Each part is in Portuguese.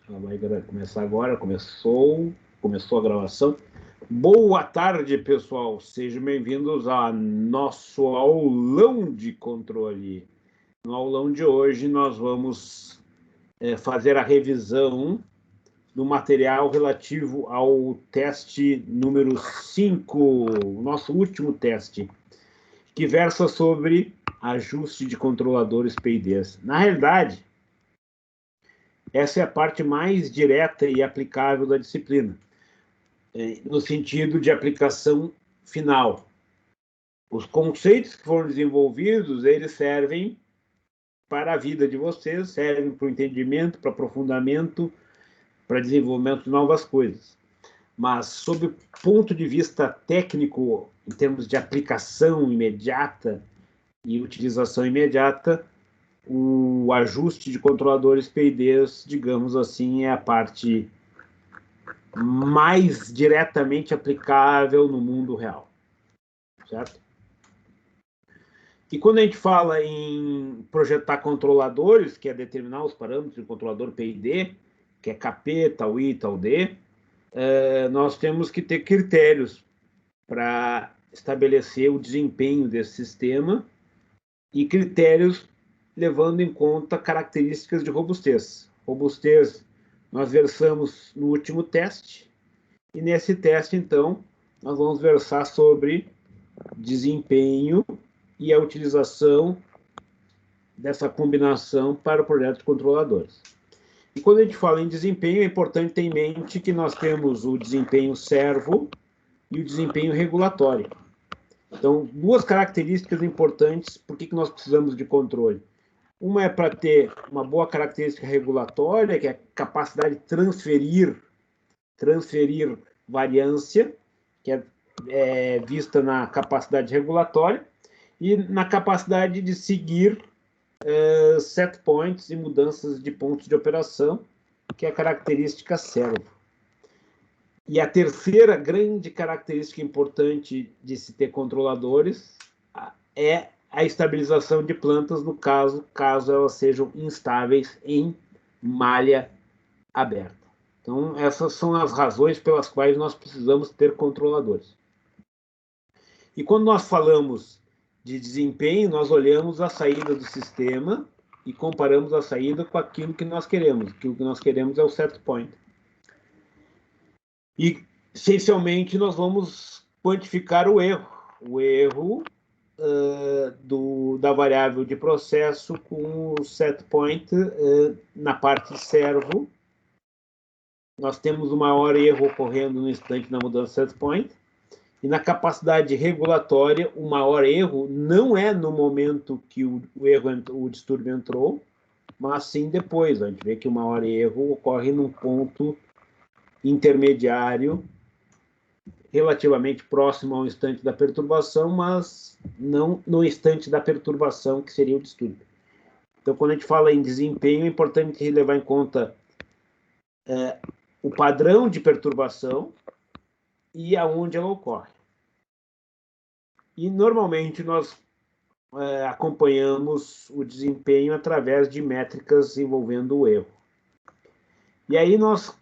Ela vai começar agora, começou a gravação. Boa tarde, pessoal. Sejam bem-vindos a nosso aulão de controle. No aulão de hoje, nós vamos fazer a revisão do material relativo ao teste número 5, o nosso último teste, que versa sobre ajuste de controladores PIDs. Na realidade, essa é a parte mais direta e aplicável da disciplina, no sentido de aplicação final. Os conceitos que foram desenvolvidos, eles servem para a vida de vocês, servem para o entendimento, para aprofundamento, para desenvolvimento de novas coisas. Mas, sob o ponto de vista técnico, em termos de aplicação imediata e utilização imediata, o ajuste de controladores PIDs, digamos assim, é a parte mais diretamente aplicável no mundo real, certo? E quando a gente fala em projetar controladores, que é determinar os parâmetros do controlador PID, que é KP, tal I, tal D, nós temos que ter critérios para estabelecer o desempenho desse sistema e critérios levando em conta características de robustez. Robustez nós versamos no último teste, e nesse teste, então, nós vamos versar sobre desempenho e a utilização dessa combinação para o projeto de controladores. E quando a gente fala em desempenho, é importante ter em mente que nós temos o desempenho servo e o desempenho regulatório. Então, duas características importantes, por que nós precisamos de controle? Uma é para ter uma boa característica regulatória, que é a capacidade de transferir variância, que é vista na capacidade regulatória, e na capacidade de seguir set points e mudanças de pontos de operação, que é a característica servo. E a terceira grande característica importante de se ter controladores é a estabilização de plantas, no caso elas sejam instáveis em malha aberta. Então, essas são as razões pelas quais nós precisamos ter controladores. E quando nós falamos de desempenho, nós olhamos a saída do sistema e comparamos a saída com aquilo que nós queremos. Aquilo que nós queremos é o set point. E, essencialmente, nós vamos quantificar o erro. O erro da variável de processo com o set point na parte servo. Nós temos o maior erro ocorrendo no instante da mudança de set point. E na capacidade regulatória, o maior erro não é no momento que o distúrbio entrou, mas sim depois. A gente vê que o maior erro ocorre num ponto intermediário, relativamente próximo ao instante da perturbação, mas não no instante da perturbação, que seria o distúrbio. Então, quando a gente fala em desempenho, é importante levar em conta o padrão de perturbação e aonde ela ocorre. E, normalmente, nós acompanhamos o desempenho através de métricas envolvendo o erro. E aí nós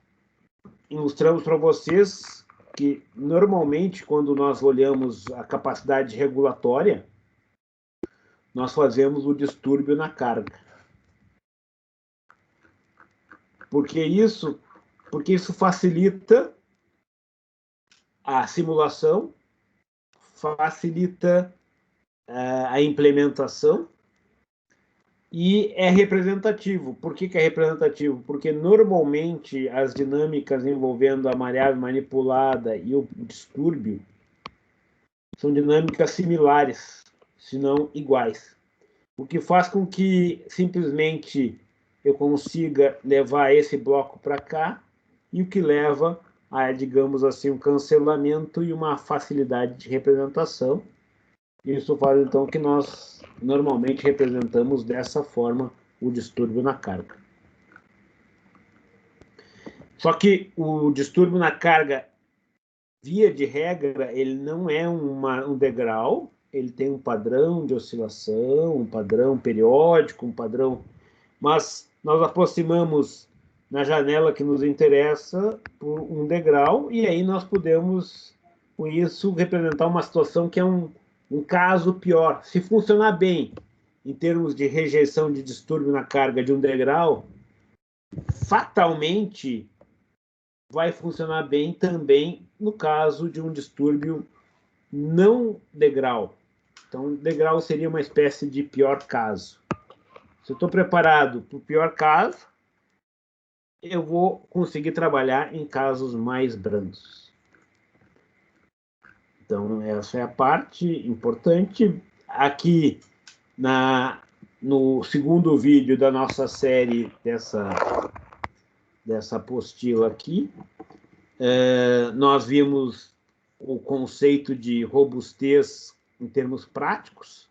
ilustramos para vocês que, normalmente, quando nós olhamos a capacidade regulatória, nós fazemos o distúrbio na carga. Porque isso facilita a simulação, facilita a implementação e é representativo. Por que é representativo? Porque normalmente as dinâmicas envolvendo a variável manipulada e o distúrbio são dinâmicas similares, se não iguais. O que faz com que simplesmente eu consiga levar esse bloco para cá e o que leva a, digamos assim, um cancelamento e uma facilidade de representação. Isso faz, então, que nós normalmente representamos dessa forma o distúrbio na carga. Só que o distúrbio na carga, via de regra, ele não é um degrau, ele tem um padrão de oscilação, um padrão periódico, um padrão... Mas nós aproximamos na janela que nos interessa por um degrau, e aí nós podemos, com isso, representar uma situação que é um caso pior. Se funcionar bem, em termos de rejeição de distúrbio na carga de um degrau, fatalmente vai funcionar bem também no caso de um distúrbio não degrau. Então, degrau seria uma espécie de pior caso. Se eu estou preparado para o pior caso, eu vou conseguir trabalhar em casos mais brandos. Então, essa é a parte importante. Aqui, no segundo vídeo da nossa série, dessa apostila aqui, nós vimos o conceito de robustez em termos práticos,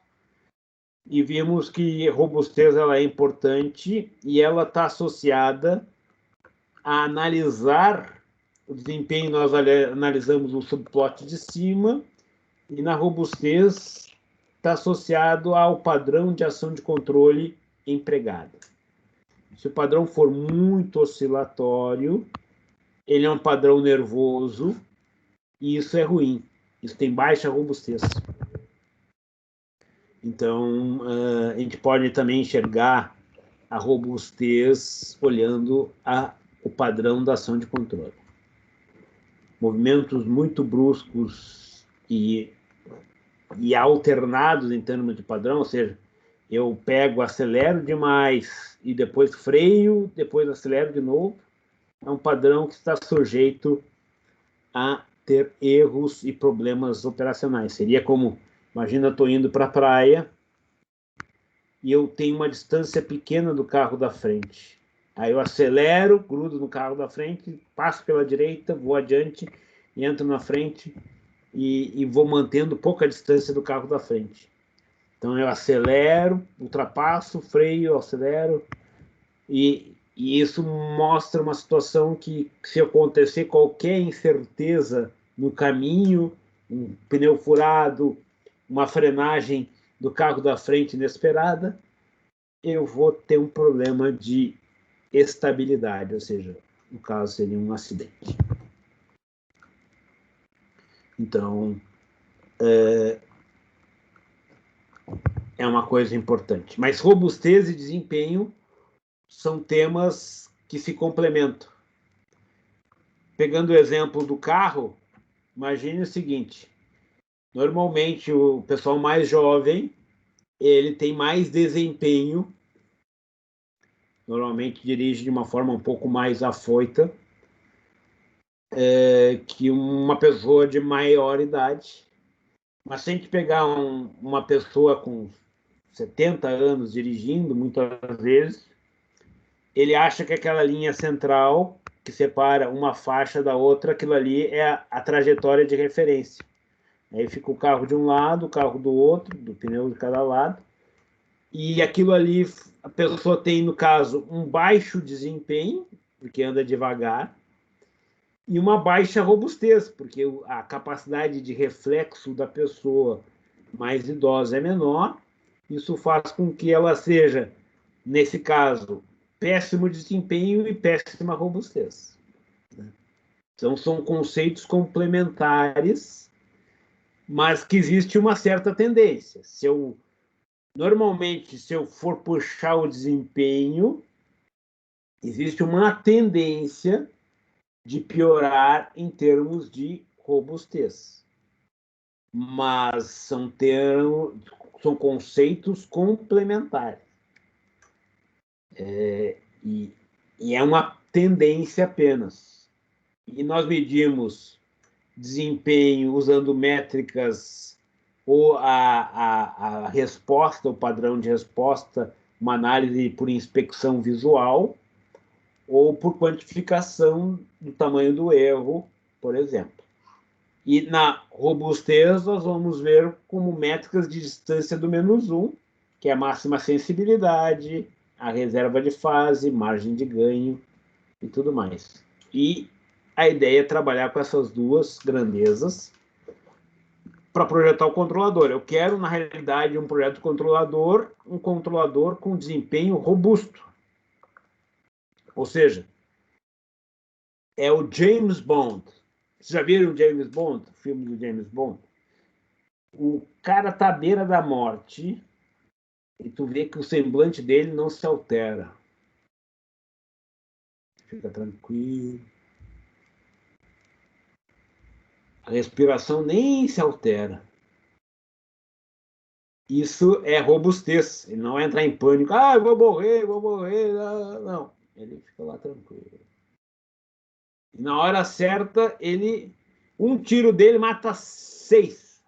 e vimos que robustez ela é importante e ela está associada a analisar o desempenho. Nós analisamos o subplot de cima, e na robustez está associado ao padrão de ação de controle empregado. Se o padrão for muito oscilatório, ele é um padrão nervoso, e isso é ruim. Isso tem baixa robustez. Então, a gente pode também enxergar a robustez olhando o padrão da ação de controle. Movimentos muito bruscos e alternados em termos de padrão, ou seja, eu acelero demais e depois freio, depois acelero de novo, é um padrão que está sujeito a ter erros e problemas operacionais. Seria como, imagina, eu estou indo para a praia e eu tenho uma distância pequena do carro da frente. Aí eu acelero, grudo no carro da frente, passo pela direita, vou adiante, entro na frente e vou mantendo pouca distância do carro da frente. Então eu acelero, ultrapasso, freio, acelero, e isso mostra uma situação que, se acontecer qualquer incerteza no caminho, um pneu furado, uma frenagem do carro da frente inesperada, eu vou ter um problema de estabilidade, ou seja, no caso seria um acidente. Então, é uma coisa importante. Mas robustez e desempenho são temas que se complementam. Pegando o exemplo do carro, imagine o seguinte: normalmente o pessoal mais jovem, ele tem mais desempenho, normalmente dirige de uma forma um pouco mais afoita, que uma pessoa de maior idade. Mas se a gente pegar uma pessoa com 70 anos dirigindo, muitas vezes, ele acha que aquela linha central que separa uma faixa da outra, aquilo ali é a trajetória de referência. Aí fica o carro de um lado, o carro do outro, do pneu de cada lado, e aquilo ali, a pessoa tem, no caso, um baixo desempenho, porque anda devagar, e uma baixa robustez, porque a capacidade de reflexo da pessoa mais idosa é menor. Isso faz com que ela seja, nesse caso, péssimo desempenho e péssima robustez. Então, são conceitos complementares, mas que existe uma certa tendência. Normalmente, se eu for puxar o desempenho, existe uma tendência de piorar em termos de robustez. Mas são conceitos complementares. E é uma tendência apenas. E nós medimos desempenho usando métricas, ou a resposta, o padrão de resposta, uma análise por inspeção visual, ou por quantificação do tamanho do erro, por exemplo. E na robustez, nós vamos ver como métricas de distância do -1, que é a máxima sensibilidade, a reserva de fase, margem de ganho e tudo mais. E a ideia é trabalhar com essas duas grandezas para projetar o controlador. Eu quero, na realidade, um projeto controlador, um controlador com desempenho robusto. Ou seja, é o James Bond. Vocês já viram o James Bond? O filme do James Bond? O cara tá à beira da morte e tu vê que o semblante dele não se altera. Fica tranquilo. A respiração nem se altera. Isso é robustez. Ele não vai entrar em pânico. Ah, eu vou morrer, vou morrer. Não. Ele fica lá tranquilo. E na hora certa, um tiro dele mata 6.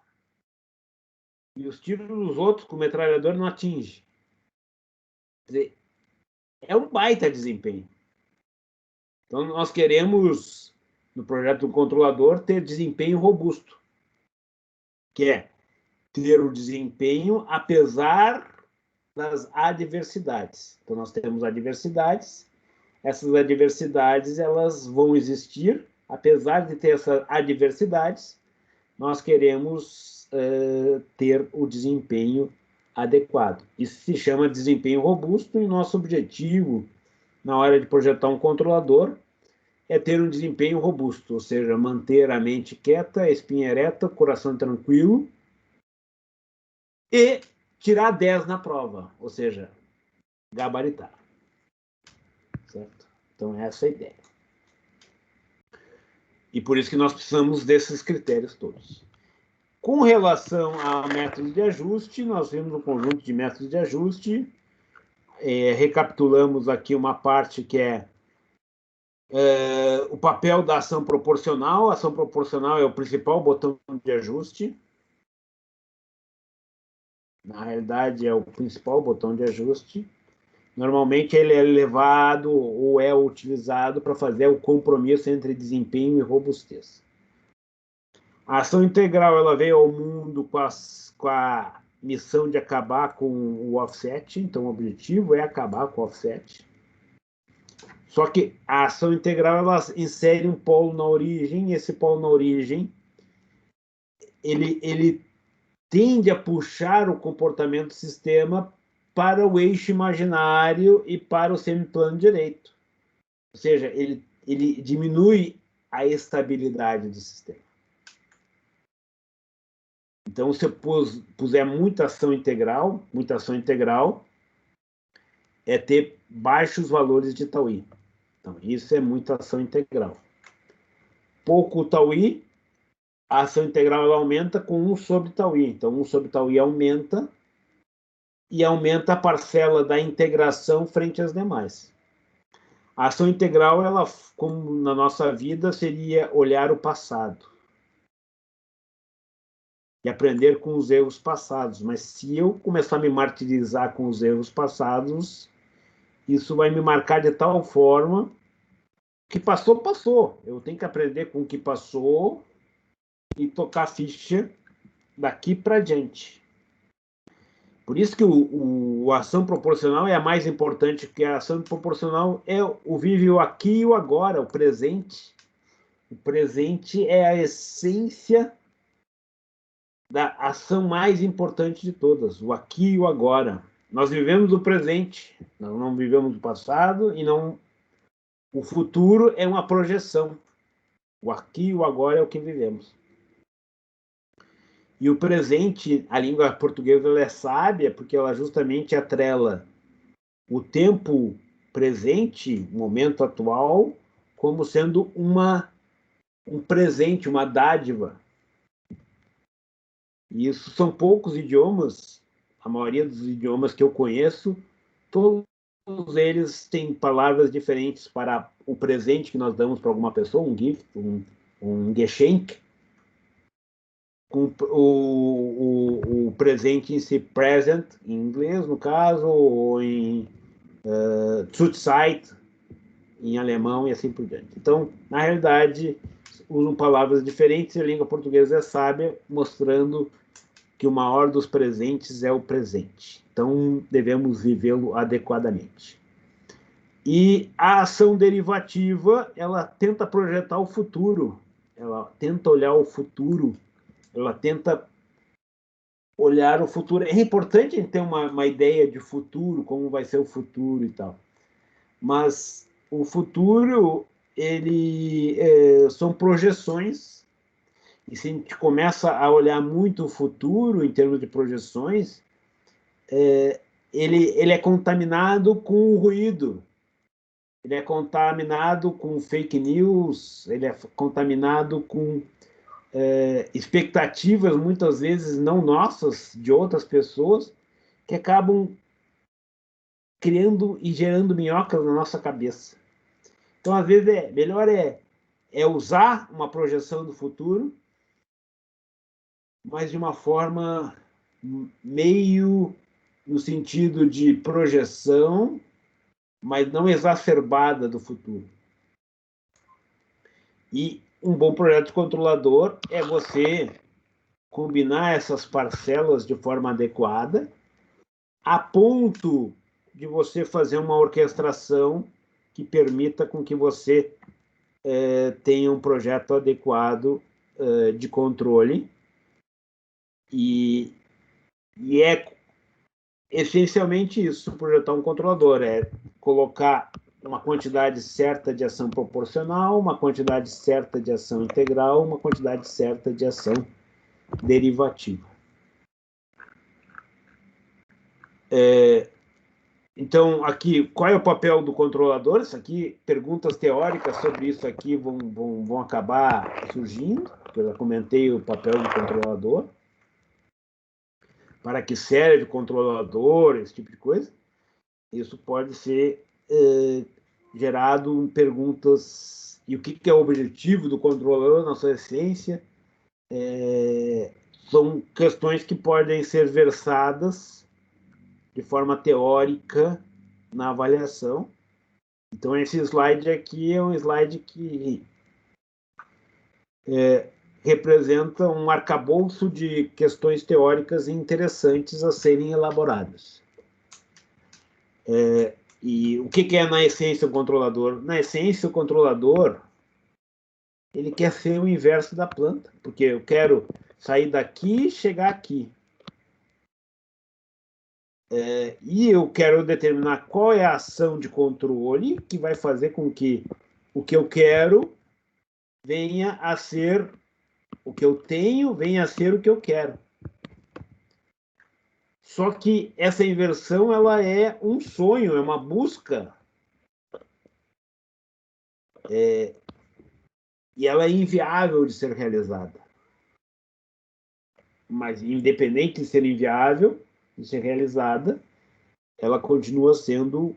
E os tiros dos outros com o metralhador não atinge. Quer dizer, é um baita desempenho. Então, nós queremos, no projeto do controlador, ter desempenho robusto, que é ter o desempenho apesar das adversidades. Então, nós temos adversidades, essas adversidades elas vão existir, apesar de ter essas adversidades, nós queremos ter o desempenho adequado. Isso se chama desempenho robusto e nosso objetivo, na hora de projetar um controlador, é ter um desempenho robusto, ou seja, manter a mente quieta, a espinha ereta, coração tranquilo e tirar 10 na prova, ou seja, gabaritar. Certo? Então, essa é a ideia. E por isso que nós precisamos desses critérios todos. Com relação a métodos de ajuste, nós vimos um conjunto de métodos de ajuste. Recapitulamos aqui uma parte que é o papel da ação proporcional. A ação proporcional é o principal botão de ajuste. Na realidade, é o principal botão de ajuste. Normalmente, ele é levado ou é utilizado para fazer o compromisso entre desempenho e robustez. A ação integral ela veio ao mundo com a missão de acabar com o offset, então o objetivo é acabar com o offset. Só que a ação integral ela insere um polo na origem, e esse polo na origem ele tende a puxar o comportamento do sistema para o eixo imaginário e para o semiplano direito. Ou seja, ele diminui a estabilidade do sistema. Então, se eu puser muita ação integral é ter baixos valores de tauí. Então, isso é muita ação integral. Pouco tauí, a ação integral ela aumenta com 1 sobre tauí. Então, 1 sobre tauí aumenta e aumenta a parcela da integração frente às demais. A ação integral, ela, como na nossa vida, seria olhar o passado e aprender com os erros passados. Mas se eu começar a me martirizar com os erros passados, isso vai me marcar de tal forma que passou, passou. Eu tenho que aprender com o que passou e tocar a ficha daqui para diante. Por isso que a ação proporcional é a mais importante, porque a ação proporcional é o vive o aqui e o agora, o presente. O presente é a essência da ação mais importante de todas, o aqui e o agora. Nós vivemos o presente, nós não vivemos o passado e não. O futuro é uma projeção. O aqui e o agora é o que vivemos. E o presente, a língua portuguesa ela é sábia porque ela justamente atrela o tempo presente, o momento atual, como sendo um presente, uma dádiva. E isso são poucos idiomas, a maioria dos idiomas que eu conheço, todos eles têm palavras diferentes para o presente que nós damos para alguma pessoa, um gift, um Geschenk, o presente em si, present, em inglês, no caso, ou em Zurzeit, em alemão e assim por diante. Então, na realidade, usam palavras diferentes e a língua portuguesa é sábia, mostrando que o maior dos presentes é o presente. Então, devemos vivê-lo adequadamente. E a ação derivativa, ela tenta projetar o futuro, ela tenta olhar o futuro, ela tenta olhar o futuro. É importante a gente ter uma ideia de futuro, como vai ser o futuro e tal. Mas o futuro são projeções, e se a gente começa a olhar muito o futuro em termos de projeções, ele é contaminado com o ruído, ele é contaminado com fake news, ele é contaminado com expectativas, muitas vezes não nossas, de outras pessoas, que acabam criando e gerando minhocas na nossa cabeça. Então, às vezes, melhor usar uma projeção do futuro, mas de uma forma meio no sentido de projeção, mas não exacerbada do futuro. E um bom projeto controlador é você combinar essas parcelas de forma adequada, a ponto de você fazer uma orquestração que permita com que você tenha um projeto adequado de controle. E é essencialmente isso, projetar um controlador, é colocar uma quantidade certa de ação proporcional, uma quantidade certa de ação integral, uma quantidade certa de ação derivativa. Então, aqui, qual é o papel do controlador? Isso aqui, perguntas teóricas sobre isso aqui vão acabar surgindo, porque eu já comentei o papel do controlador. Para que serve o controlador, esse tipo de coisa. Isso pode ser gerado em perguntas. E o que é o objetivo do controlador na sua essência? São questões que podem ser versadas de forma teórica na avaliação. Então, esse slide aqui é um slide que representa um arcabouço de questões teóricas interessantes a serem elaboradas. E o que é, na essência, o controlador? Na essência, o controlador ele quer ser o inverso da planta, porque eu quero sair daqui e chegar aqui. E eu quero determinar qual é a ação de controle que vai fazer com que o que eu quero venha a ser o que eu tenho, venha a ser o que eu quero. Só que essa inversão ela é um sonho, é uma busca. E ela é inviável de ser realizada. Mas, independente de ser inviável de ser realizada, ela continua sendo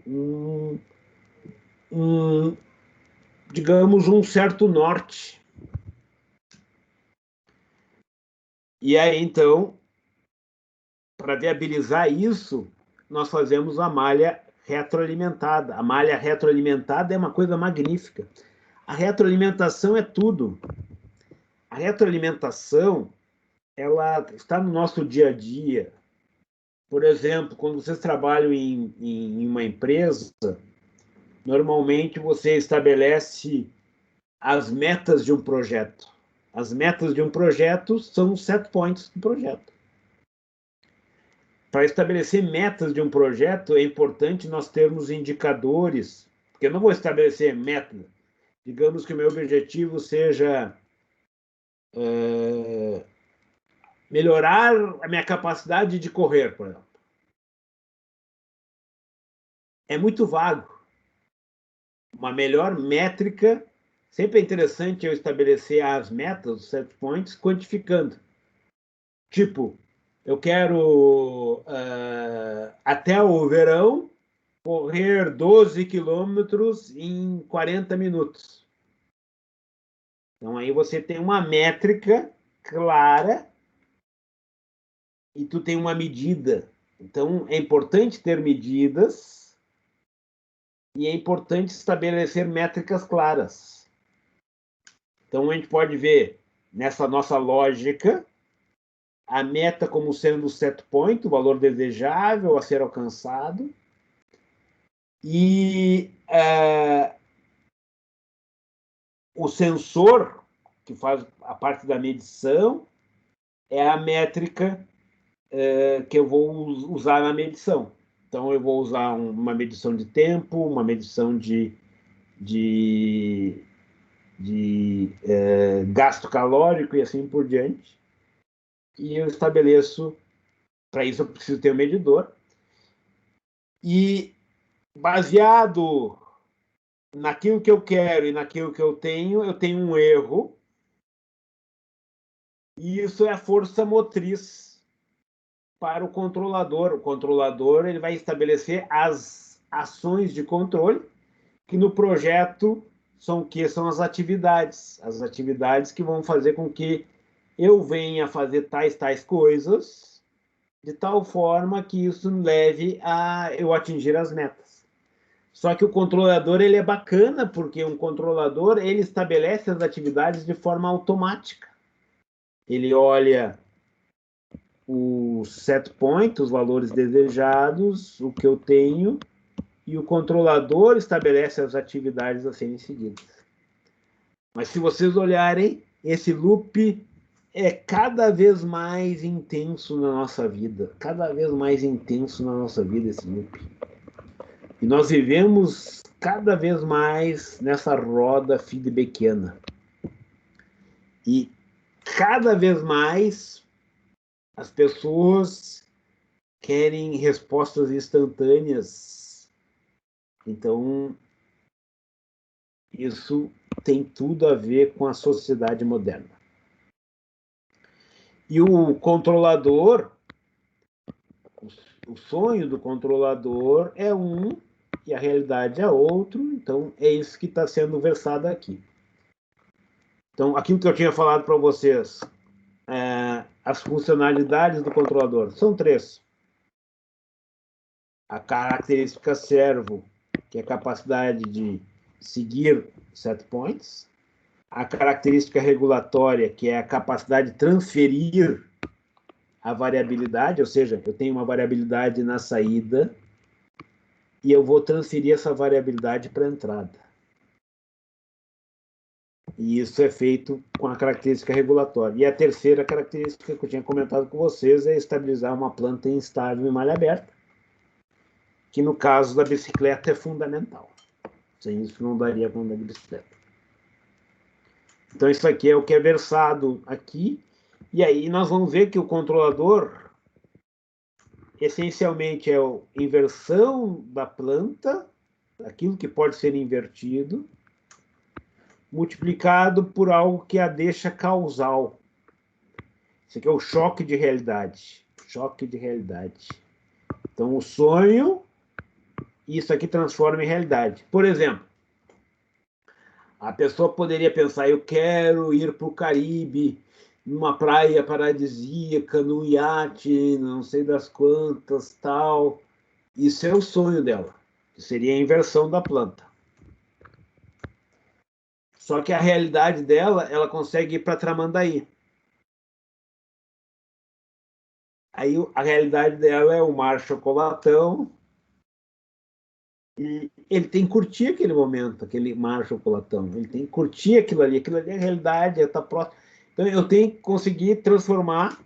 digamos, um certo norte. E aí, então, para viabilizar isso, nós fazemos a malha retroalimentada. A malha retroalimentada é uma coisa magnífica. A retroalimentação é tudo. A retroalimentação, ela está no nosso dia a dia. Por exemplo, quando vocês trabalham em uma empresa, normalmente você estabelece as metas de um projeto. As metas de um projeto são os set points do projeto. Para estabelecer metas de um projeto, é importante nós termos indicadores, porque eu não vou estabelecer meta. Digamos que o meu objetivo seja melhorar a minha capacidade de correr, por exemplo. É muito vago. Uma melhor métrica, sempre é interessante eu estabelecer as metas, os set points, quantificando. Tipo, eu quero, até o verão, correr 12 quilômetros em 40 minutos. Então, aí você tem uma métrica clara e tu tem uma medida. Então, é importante ter medidas e é importante estabelecer métricas claras. Então, a gente pode ver, nessa nossa lógica, a meta como sendo o set point, o valor desejável a ser alcançado, e o sensor, que faz a parte da medição, é a métrica que eu vou usar na medição. Então, eu vou usar uma medição de tempo, uma medição de gasto calórico e assim por diante. E eu estabeleço, para isso eu preciso ter um medidor. E baseado naquilo que eu quero e naquilo que eu tenho um erro. E isso é a força motriz para o controlador. O controlador ele vai estabelecer as ações de controle, que no projeto são o que? São as atividades que vão fazer com que eu venha fazer tais coisas, de tal forma que isso leve a eu atingir as metas. Só que o controlador ele é bacana, porque um controlador ele estabelece as atividades de forma automática. Ele olha os set point, os valores desejados, o que eu tenho, e o controlador estabelece as atividades a serem seguidas. Mas se vocês olharem, esse loop é cada vez mais intenso na nossa vida, cada vez mais intenso na nossa vida esse loop. E nós vivemos cada vez mais nessa roda feedbackiana. E cada vez mais as pessoas querem respostas instantâneas. Então, isso tem tudo a ver com a sociedade moderna. E o controlador, o sonho do controlador é um e a realidade é outro, então é isso que está sendo versado aqui. Então, aquilo que eu tinha falado para vocês, as funcionalidades do controlador são 3. A característica servo, que é a capacidade de seguir set points. A característica regulatória, que é a capacidade de transferir a variabilidade, ou seja, eu tenho uma variabilidade na saída e eu vou transferir essa variabilidade para a entrada. E isso é feito com a característica regulatória. E a terceira característica que eu tinha comentado com vocês é estabilizar uma planta instável em malha aberta, que no caso da bicicleta é fundamental. Sem isso não daria para andar de bicicleta. Então isso aqui é o que é versado aqui. E aí nós vamos ver que o controlador essencialmente é a inversão da planta, aquilo que pode ser invertido, multiplicado por algo que a deixa causal. Isso aqui é o choque de realidade. Choque de realidade. Então, o sonho, isso aqui transforma em realidade. Por exemplo, a pessoa poderia pensar, eu quero ir para o Caribe, numa praia paradisíaca, num iate, não sei das quantas, tal. Isso é o sonho dela, que seria a inversão da planta. Só que a realidade dela, ela consegue ir para Tramandaí. Aí a realidade dela é o mar chocolatão, e ele tem que curtir aquele momento, aquele mar chocolatão. Ele tem que curtir aquilo ali é a realidade, está próximo. Então eu tenho que conseguir transformar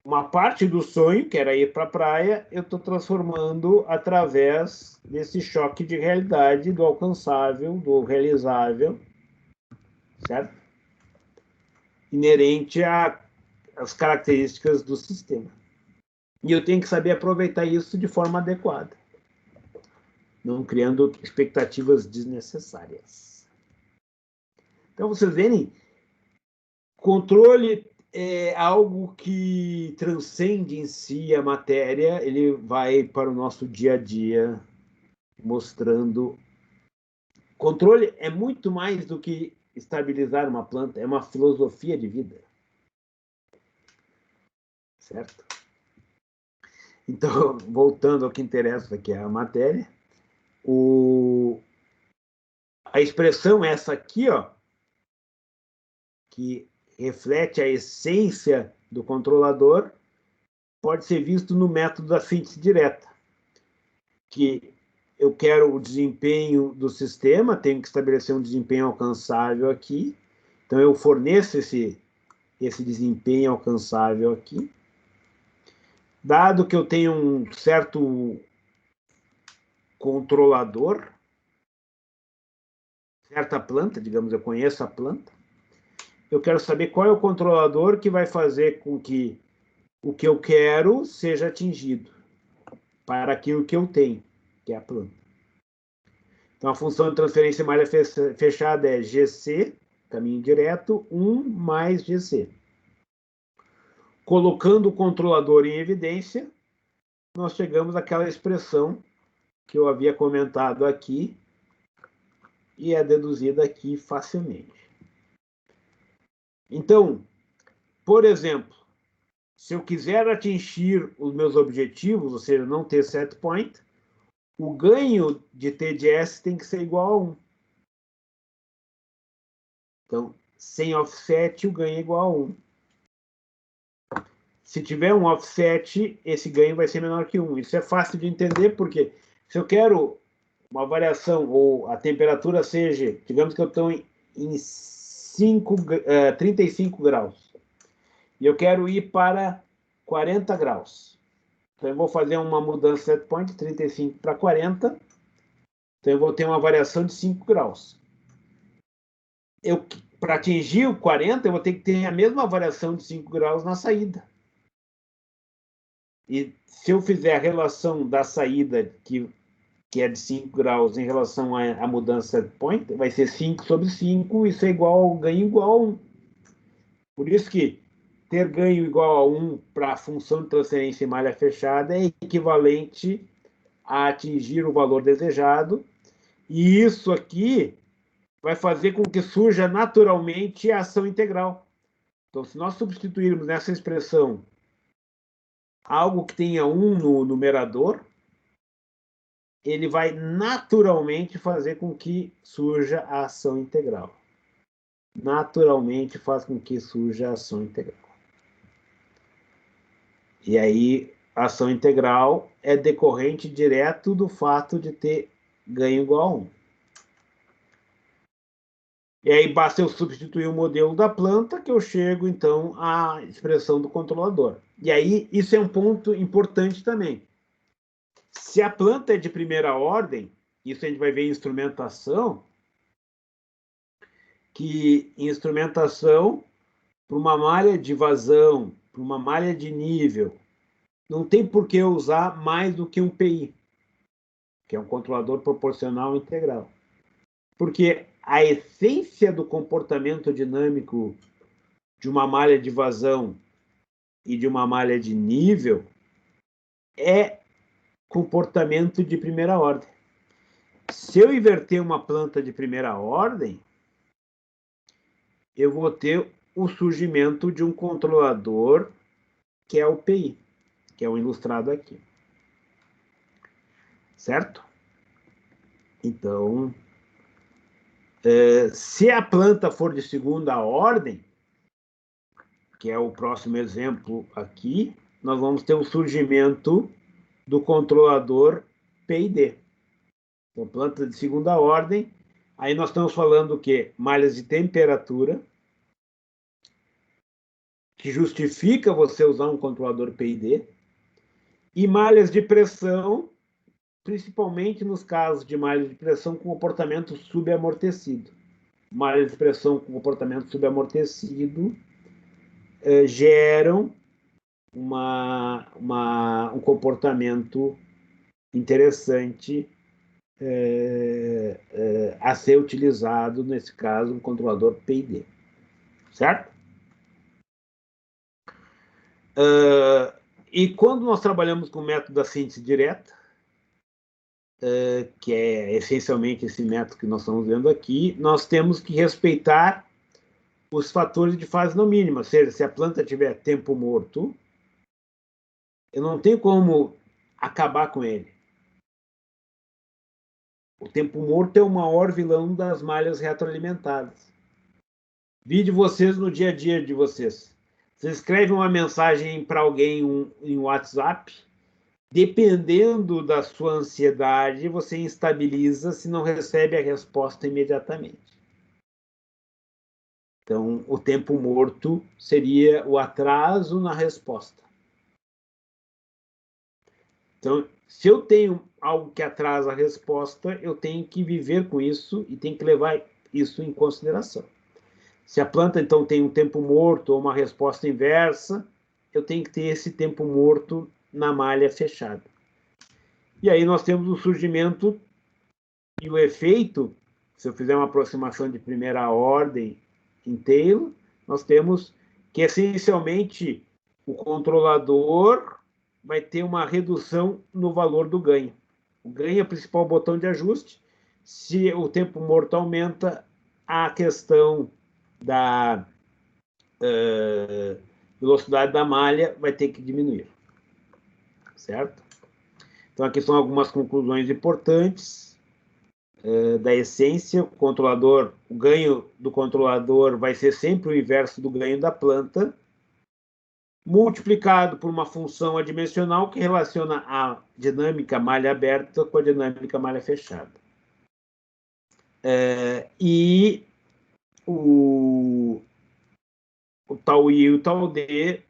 uma parte do sonho, que era ir para a praia, eu estou transformando através desse choque de realidade, do alcançável, do realizável, certo? Inerente às características do sistema. E eu tenho que saber aproveitar isso de forma adequada, não criando expectativas desnecessárias. Então, vocês verem, controle é algo que transcende em si a matéria, ele vai para o nosso dia a dia, mostrando. Controle é muito mais do que estabilizar uma planta, é uma filosofia de vida. Certo? Então, voltando ao que interessa, que é a matéria, a expressão essa aqui, ó, que reflete a essência do controlador, pode ser visto no método da síntese direta, que eu quero o desempenho do sistema, tenho que estabelecer um desempenho alcançável aqui, então eu forneço esse desempenho alcançável aqui. Dado que eu tenho um certo controlador, certa planta, digamos, eu conheço a planta, eu quero saber qual é o controlador que vai fazer com que o que eu quero seja atingido para aquilo que eu tenho, que é a planta. Então, a função de transferência em malha fechada é GC, caminho direto, 1 mais GC. Colocando o controlador em evidência, nós chegamos àquela expressão que eu havia comentado aqui e é deduzida aqui facilmente. Então, por exemplo, se eu quiser atingir os meus objetivos, ou seja, não ter set point, o ganho de TDS tem que ser igual a 1. Então, sem offset, o ganho é igual a 1. Se tiver um offset, esse ganho vai ser menor que 1. Isso é fácil de entender, porque se eu quero uma variação, ou a temperatura seja, digamos que eu estou em 35 graus, e eu quero ir para 40 graus. Então, eu vou fazer uma mudança set point de 35 para 40, então eu vou ter uma variação de 5 graus. Para atingir o 40, eu vou ter que ter a mesma variação de 5 graus na saída. E se eu fizer a relação da saída, que é de 5 graus, em relação à mudança set point, vai ser 5 sobre 5, isso é igual ao ganho igual a 1. Por isso que ter ganho igual a 1 para a função de transferência em malha fechada é equivalente a atingir o valor desejado, e isso aqui vai fazer com que surja naturalmente a ação integral. Então, se nós substituirmos nessa expressão algo que tenha 1 no numerador, ele vai naturalmente fazer com que surja a ação integral. Naturalmente faz com que surja a ação integral. E aí, a ação integral é decorrente direto do fato de ter ganho igual a 1. E aí basta eu substituir o modelo da planta que eu chego, então, à expressão do controlador. E aí, isso é um ponto importante também. Se a planta é de primeira ordem, isso a gente vai ver em instrumentação, que instrumentação para uma malha de vazão, para uma malha de nível, não tem por que eu usar mais do que um PI, que é um controlador proporcional integral. Porque a essência do comportamento dinâmico de uma malha de vazão e de uma malha de nível é comportamento de primeira ordem. Se eu inverter uma planta de primeira ordem, eu vou ter o surgimento de um controlador que é o PI, que é o ilustrado aqui. Certo? Então, se a planta for de segunda ordem, que é o próximo exemplo aqui, nós vamos ter o surgimento do controlador PID. Então, planta de segunda ordem, aí nós estamos falando o quê? Malhas de temperatura, que justifica você usar um controlador PID, e malhas de pressão, principalmente nos casos de malhas de pressão com comportamento subamortecido. Malhas de pressão com comportamento subamortecido geram um comportamento interessante a ser utilizado, nesse caso, um controlador PID. Certo? E quando nós trabalhamos com o método da síntese direta, que é essencialmente esse método que nós estamos vendo aqui, nós temos que respeitar os fatores de fase no mínimo, ou seja, se a planta tiver tempo morto, eu não tenho como acabar com ele. O tempo morto é o maior vilão das malhas retroalimentadas. Vide vocês no dia a dia de vocês. Você escreve uma mensagem para alguém em WhatsApp, dependendo da sua ansiedade, você instabiliza se não recebe a resposta imediatamente. Então, o tempo morto seria o atraso na resposta. Então, se eu tenho algo que atrasa a resposta, eu tenho que viver com isso e tenho que levar isso em consideração. Se a planta, então, tem um tempo morto ou uma resposta inversa, eu tenho que ter esse tempo morto na malha fechada. E aí nós temos o surgimento e o efeito, se eu fizer uma aproximação de primeira ordem em Taylor, nós temos que, essencialmente, o controlador vai ter uma redução no valor do ganho. O ganho é o principal botão de ajuste. Se o tempo morto aumenta, a questão da velocidade da malha vai ter que diminuir. Certo? Então, aqui são algumas conclusões importantes da essência. O ganho do controlador vai ser sempre o inverso do ganho da planta, multiplicado por uma função adimensional que relaciona a dinâmica malha aberta com a dinâmica malha fechada. E o tau I e o tau D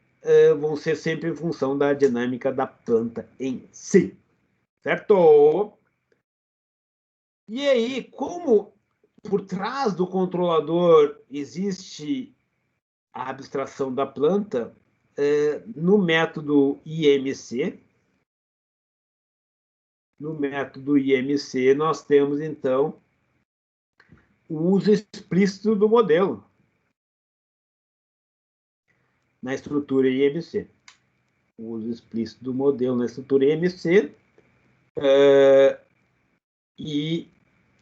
vão ser sempre em função da dinâmica da planta em si. Certo? E aí, como por trás do controlador existe a abstração da planta, no método IMC, nós temos, então, o uso explícito do modelo na estrutura IMC. O uso explícito do modelo na estrutura IMC. E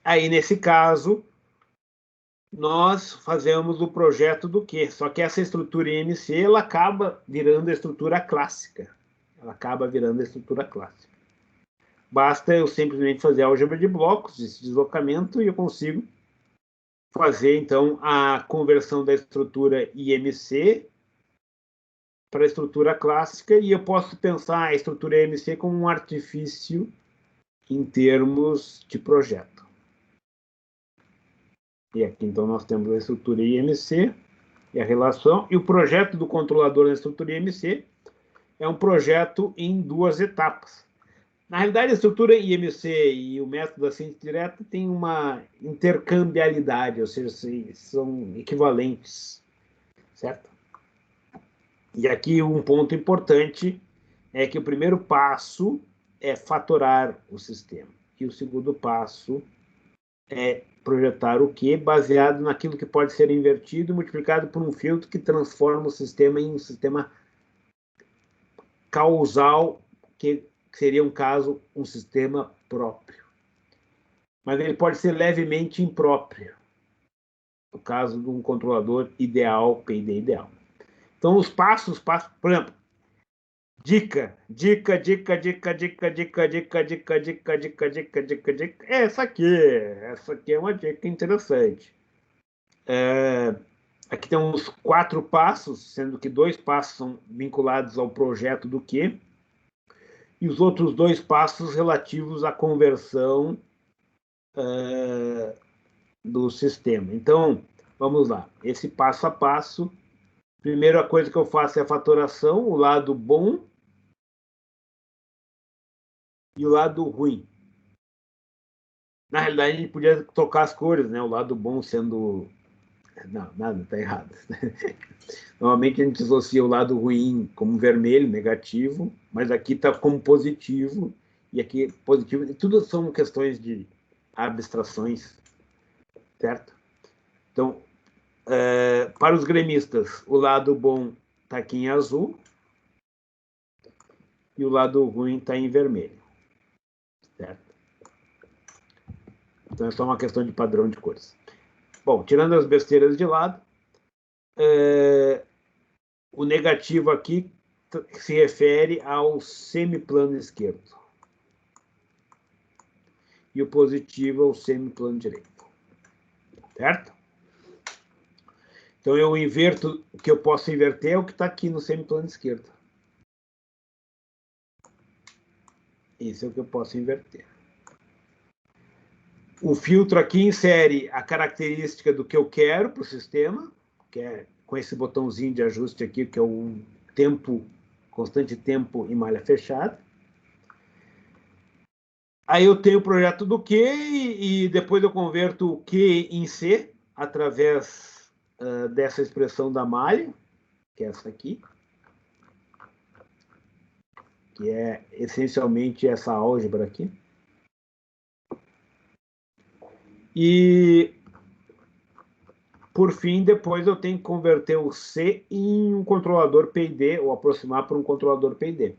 aí, nesse caso, nós fazemos o projeto do quê? Só que essa estrutura IMC, ela acaba virando a estrutura clássica. Basta eu simplesmente fazer a álgebra de blocos, esse deslocamento, e eu consigo fazer, então, a conversão da estrutura IMC para a estrutura clássica, e eu posso pensar a estrutura IMC como um artifício em termos de projeto. E aqui, então, nós temos a estrutura IMC e a relação, e o projeto do controlador na estrutura IMC é um projeto em duas etapas. Na realidade, a estrutura IMC e o método da síntese direta têm uma intercambialidade, ou seja, são equivalentes, certo? E aqui um ponto importante é que o primeiro passo é fatorar o sistema, e o segundo passo é projetar o Q baseado naquilo que pode ser invertido e multiplicado por um filtro que transforma o sistema em um sistema causal, que seria um sistema próprio. Mas ele pode ser levemente impróprio, no caso de um controlador ideal, PID ideal. Então, os passos, por exemplo, dica, essa aqui é uma dica interessante. Aqui tem uns 4 passos, sendo que 2 passos são vinculados ao projeto do Q, e os outros 2 passos relativos à conversão do sistema. Então, vamos lá. Esse passo a passo, primeira coisa que eu faço é a fatoração, o lado bom e o lado ruim. Na realidade, a gente podia trocar as cores, né? O lado bom sendo... Não, nada, está errado. Normalmente a gente associa o lado ruim como vermelho, negativo, mas aqui está como positivo, e aqui positivo. E tudo são questões de abstrações, certo? Então, para os gremistas, o lado bom está aqui em azul e o lado ruim está em vermelho, certo? Então, é só uma questão de padrão de cores. Bom, tirando as besteiras de lado, o negativo aqui se refere ao semiplano esquerdo e o positivo ao semiplano direito, certo? Então, eu inverto, o que eu posso inverter é o que está aqui no semiplano esquerdo. Isso é o que eu posso inverter. O filtro aqui insere a característica do que eu quero para o sistema, que é com esse botãozinho de ajuste aqui, que é o tempo, constante tempo em malha fechada. Aí eu tenho o projeto do Q e depois eu converto o Q em C através dessa expressão da malha, que é essa aqui, que é essencialmente essa álgebra aqui. E, por fim, depois eu tenho que converter o C em um controlador PID, ou aproximar para um controlador PID.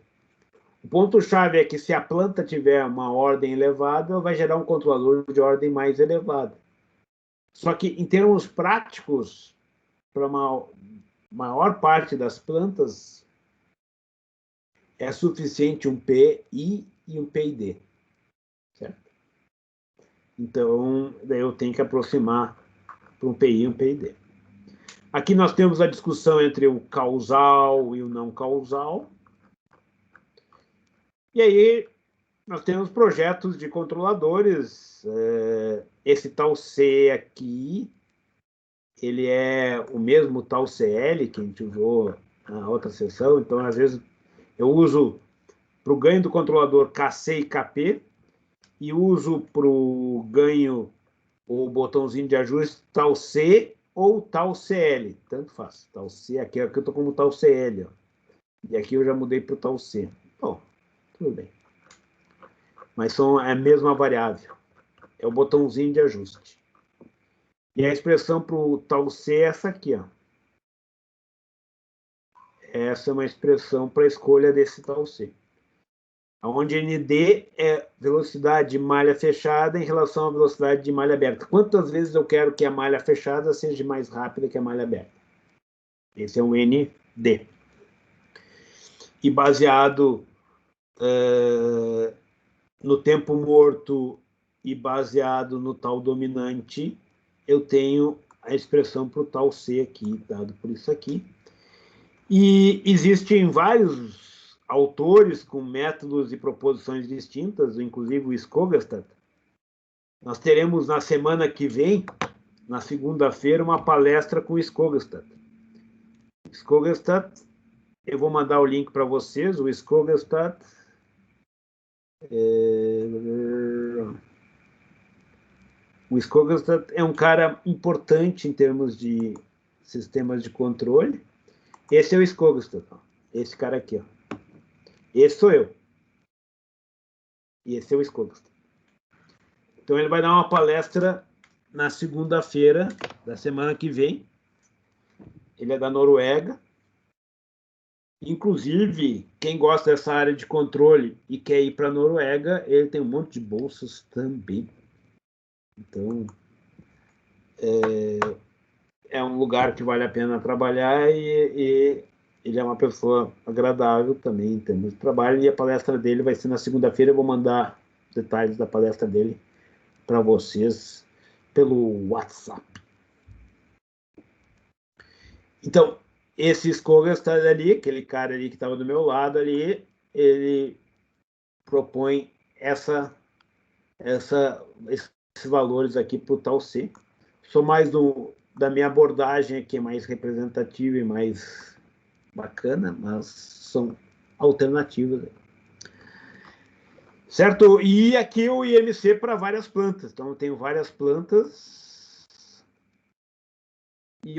O ponto-chave é que se a planta tiver uma ordem elevada, vai gerar um controlador de ordem mais elevada. Só que, em termos práticos, para uma maior parte das plantas, é suficiente um PI e um PID. Certo? Então, daí eu tenho que aproximar para um PI e um PID. Aqui nós temos a discussão entre o causal e o não causal. E aí nós temos projetos de controladores. Esse tal C aqui, ele é o mesmo tal CL que a gente usou na outra sessão. Então, às vezes, eu uso para o ganho do controlador KC e KP e uso para o ganho o botãozinho de ajuste tal C ou tal CL, tanto faz. Tal C, aqui eu estou como tal CL, ó. E aqui eu já mudei para o tal C. Bom, tudo bem. Mas é a mesma variável. É o botãozinho de ajuste. E a expressão para o tal C é essa aqui, ó. Essa é uma expressão para a escolha desse tal C. Onde ND é velocidade de malha fechada em relação à velocidade de malha aberta. Quantas vezes eu quero que a malha fechada seja mais rápida que a malha aberta? Esse é um ND. E baseado no tempo morto e baseado no tal dominante, eu tenho a expressão para o tal C aqui, dado por isso aqui. E existem vários autores com métodos e proposições distintas, inclusive o Skogestad. Nós teremos na semana que vem, na segunda-feira, uma palestra com o Skogestad. Skogestad, eu vou mandar o link para vocês, o Skogestad. O Skogestad é um cara importante em termos de sistemas de controle. Esse é o Skogestad, esse cara aqui, ó. Esse sou eu. E esse é o Skogestad. Então ele vai dar uma palestra na segunda-feira da semana que vem. Ele é da Noruega. Inclusive, quem gosta dessa área de controle e quer ir para a Noruega, ele tem um monte de bolsas também. Então, é um lugar que vale a pena trabalhar e ele é uma pessoa agradável também em termos de trabalho. E a palestra dele vai ser na segunda-feira. Eu vou mandar detalhes da palestra dele para vocês pelo WhatsApp. Então, esse Skogestad está ali, aquele cara ali que estava do meu lado ali, ele propõe esses valores aqui para o tal C. Sou mais da minha abordagem aqui, mais representativa e mais bacana, mas são alternativas. Certo? E aqui o IMC para várias plantas. Então, eu tenho várias plantas e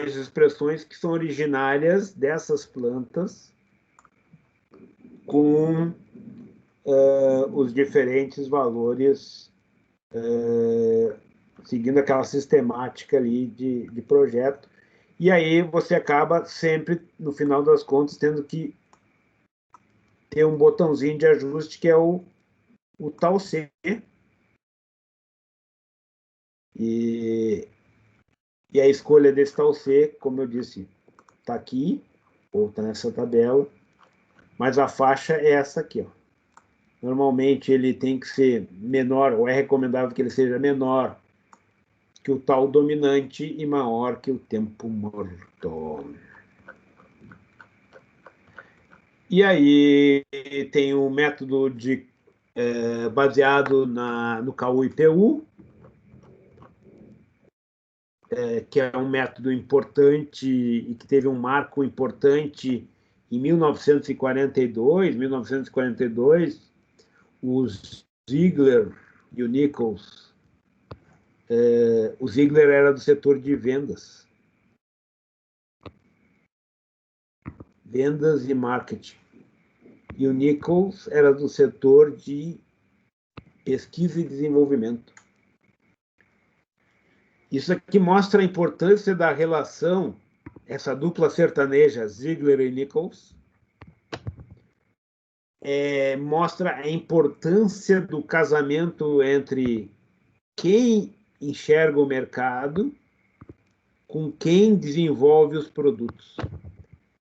as expressões que são originárias dessas plantas com os diferentes valores, seguindo aquela sistemática ali de projeto. E aí você acaba sempre, no final das contas, tendo que ter um botãozinho de ajuste que é o tal C. E a escolha desse tal C, como eu disse, está aqui, ou está nessa tabela, mas a faixa é essa aqui, ó. Normalmente ele tem que ser menor, ou é recomendável que ele seja menor que o tal dominante e maior que o tempo morto. E aí tem um método baseado no KU-IPU, que é um método importante e que teve um marco importante em 1942. o Ziegler e o Nichols, o Ziegler era do setor de vendas e marketing, e o Nichols era do setor de pesquisa e desenvolvimento. Isso aqui mostra a importância da relação, essa dupla sertaneja, Ziegler e Nichols, mostra a importância do casamento entre quem enxerga o mercado com quem desenvolve os produtos.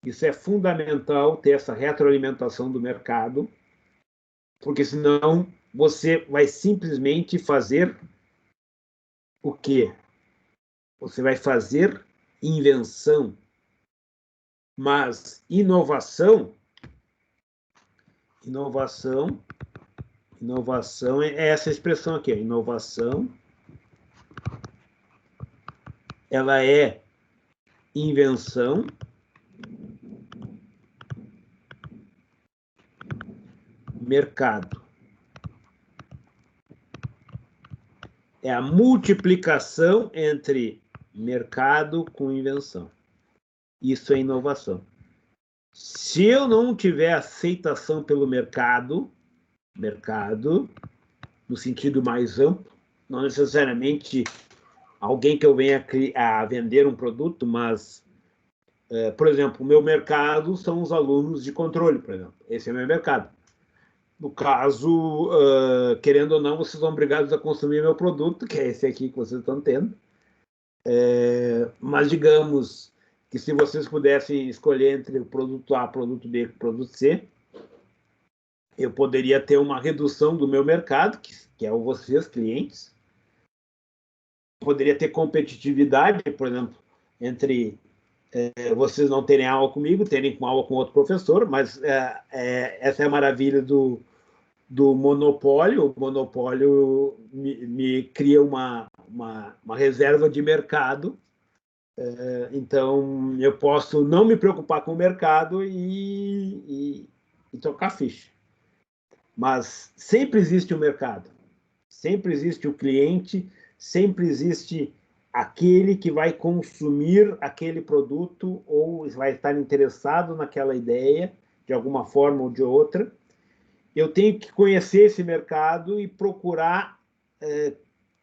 Isso é fundamental, ter essa retroalimentação do mercado, porque senão você vai simplesmente fazer o quê? Você vai fazer invenção, mas inovação é essa expressão aqui, inovação, ela é invenção, mercado. É a multiplicação entre mercado com invenção. Isso é inovação. Se eu não tiver aceitação pelo mercado, no sentido mais amplo, não necessariamente alguém que eu venha a vender um produto, mas, por exemplo, o meu mercado são os alunos de controle, por exemplo. Esse é o meu mercado. No caso, querendo ou não, vocês são obrigados a consumir meu produto, que é esse aqui que vocês estão tendo. Mas digamos que se vocês pudessem escolher entre o produto A, produto B e produto C, eu poderia ter uma redução do meu mercado, que é o vocês, clientes. Poderia ter competitividade, por exemplo, entre vocês não terem aula comigo, terem aula com outro professor, mas essa é a maravilha do monopólio. O monopólio me cria uma reserva de mercado. Então, eu posso não me preocupar com o mercado e tocar ficha. Mas sempre existe o mercado, sempre existe o cliente, sempre existe aquele que vai consumir aquele produto ou vai estar interessado naquela ideia, de alguma forma ou de outra. Eu tenho que conhecer esse mercado e procurar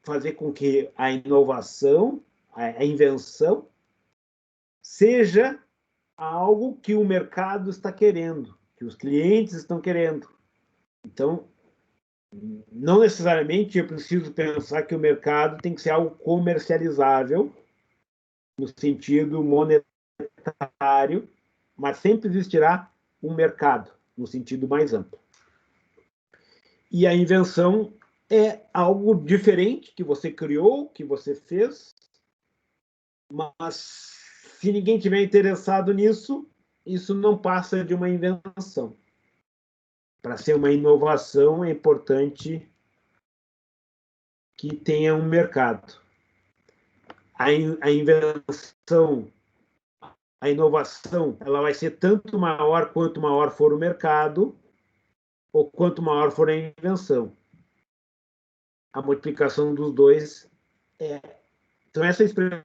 fazer com que a inovação, a invenção, seja algo que o mercado está querendo, que os clientes estão querendo. Então, não necessariamente eu preciso pensar que o mercado tem que ser algo comercializável, no sentido monetário, mas sempre existirá um mercado, no sentido mais amplo. E a invenção é algo diferente que você criou, que você fez, mas se ninguém tiver interessado nisso, isso não passa de uma invenção. Para ser uma inovação, é importante que tenha um mercado. A invenção, a inovação, ela vai ser tanto maior quanto maior for o mercado, ou quanto maior for a invenção. A multiplicação dos dois é... Então, essa expressão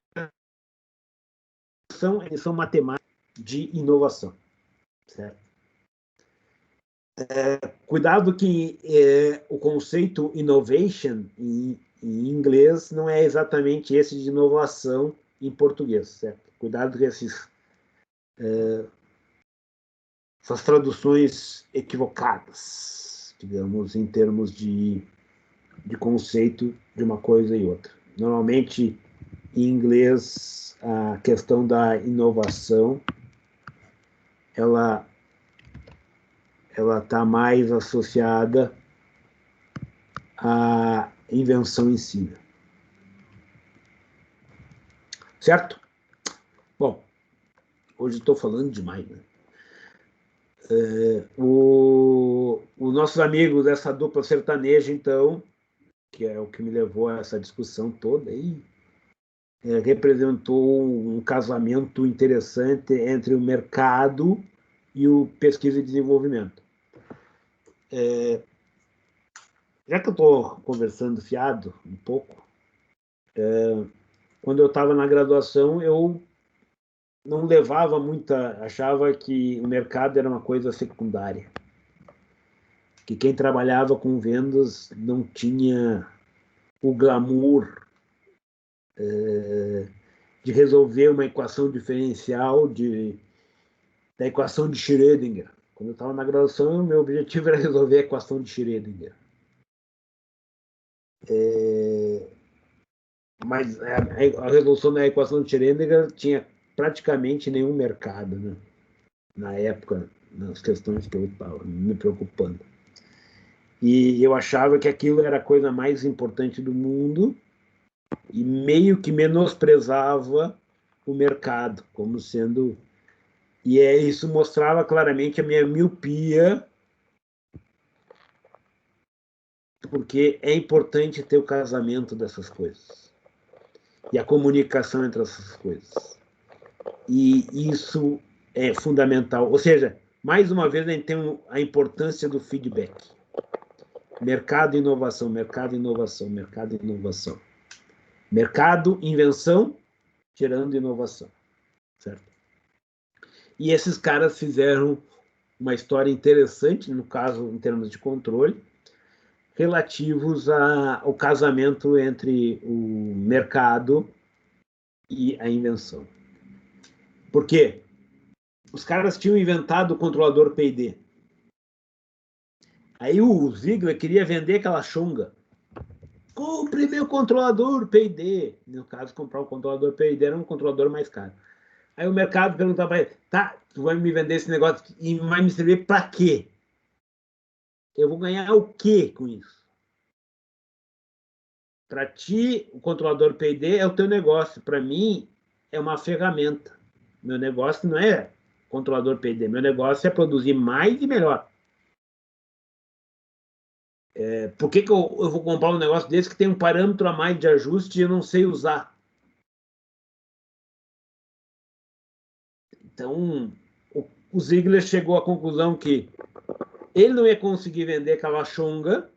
são matemática de inovação, certo? Cuidado que o conceito innovation em inglês não é exatamente esse de inovação em português, certo? Cuidado com essas traduções equivocadas, digamos, em termos de conceito de uma coisa e outra. Normalmente, em inglês, a questão da inovação, ela está mais associada à invenção em si. Certo? Bom, hoje estou falando demais, né? Os nossos amigos dessa dupla sertaneja, então, que é o que me levou a essa discussão toda aí, representou um casamento interessante entre o mercado e o pesquisa e desenvolvimento. já que eu estou conversando fiado um pouco, quando eu estava na graduação, eu não levava muita... Achava que o mercado era uma coisa secundária. Que quem trabalhava com vendas não tinha o glamour de resolver uma equação diferencial da equação de Schrödinger. Quando eu estava na graduação, o meu objetivo era resolver a equação de Schrödinger. Mas a resolução da equação de Schrödinger tinha praticamente nenhum mercado, né? Na época, nas questões que eu estava me preocupando. E eu achava que aquilo era a coisa mais importante do mundo e meio que menosprezava o mercado como sendo... E isso mostrava claramente a minha miopia, porque é importante ter o casamento dessas coisas e a comunicação entre essas coisas. E isso é fundamental. Ou seja, mais uma vez, a gente tem a importância do feedback. Mercado, inovação, mercado, inovação, mercado, inovação. Mercado, invenção, gerando inovação. Certo? E esses caras fizeram uma história interessante, no caso, em termos de controle, relativos ao casamento entre o mercado e a invenção. Por quê? Os caras tinham inventado o controlador P&D. Aí o Ziegler queria vender aquela chunga. Compre meu controlador P&D. No caso, comprar o controlador P&D era um controlador mais caro. Aí o mercado perguntava para ele, tá, tu vai me vender esse negócio e vai me servir para quê? Eu vou ganhar o quê com isso? Para ti, o controlador P&D é o teu negócio. Para mim, é uma ferramenta. Meu negócio não é controlador P&D. Meu negócio é produzir mais e melhor. Por que eu vou comprar um negócio desse que tem um parâmetro a mais de ajuste e eu não sei usar? Então, o Ziegler chegou à conclusão que ele não ia conseguir vender aquela chonga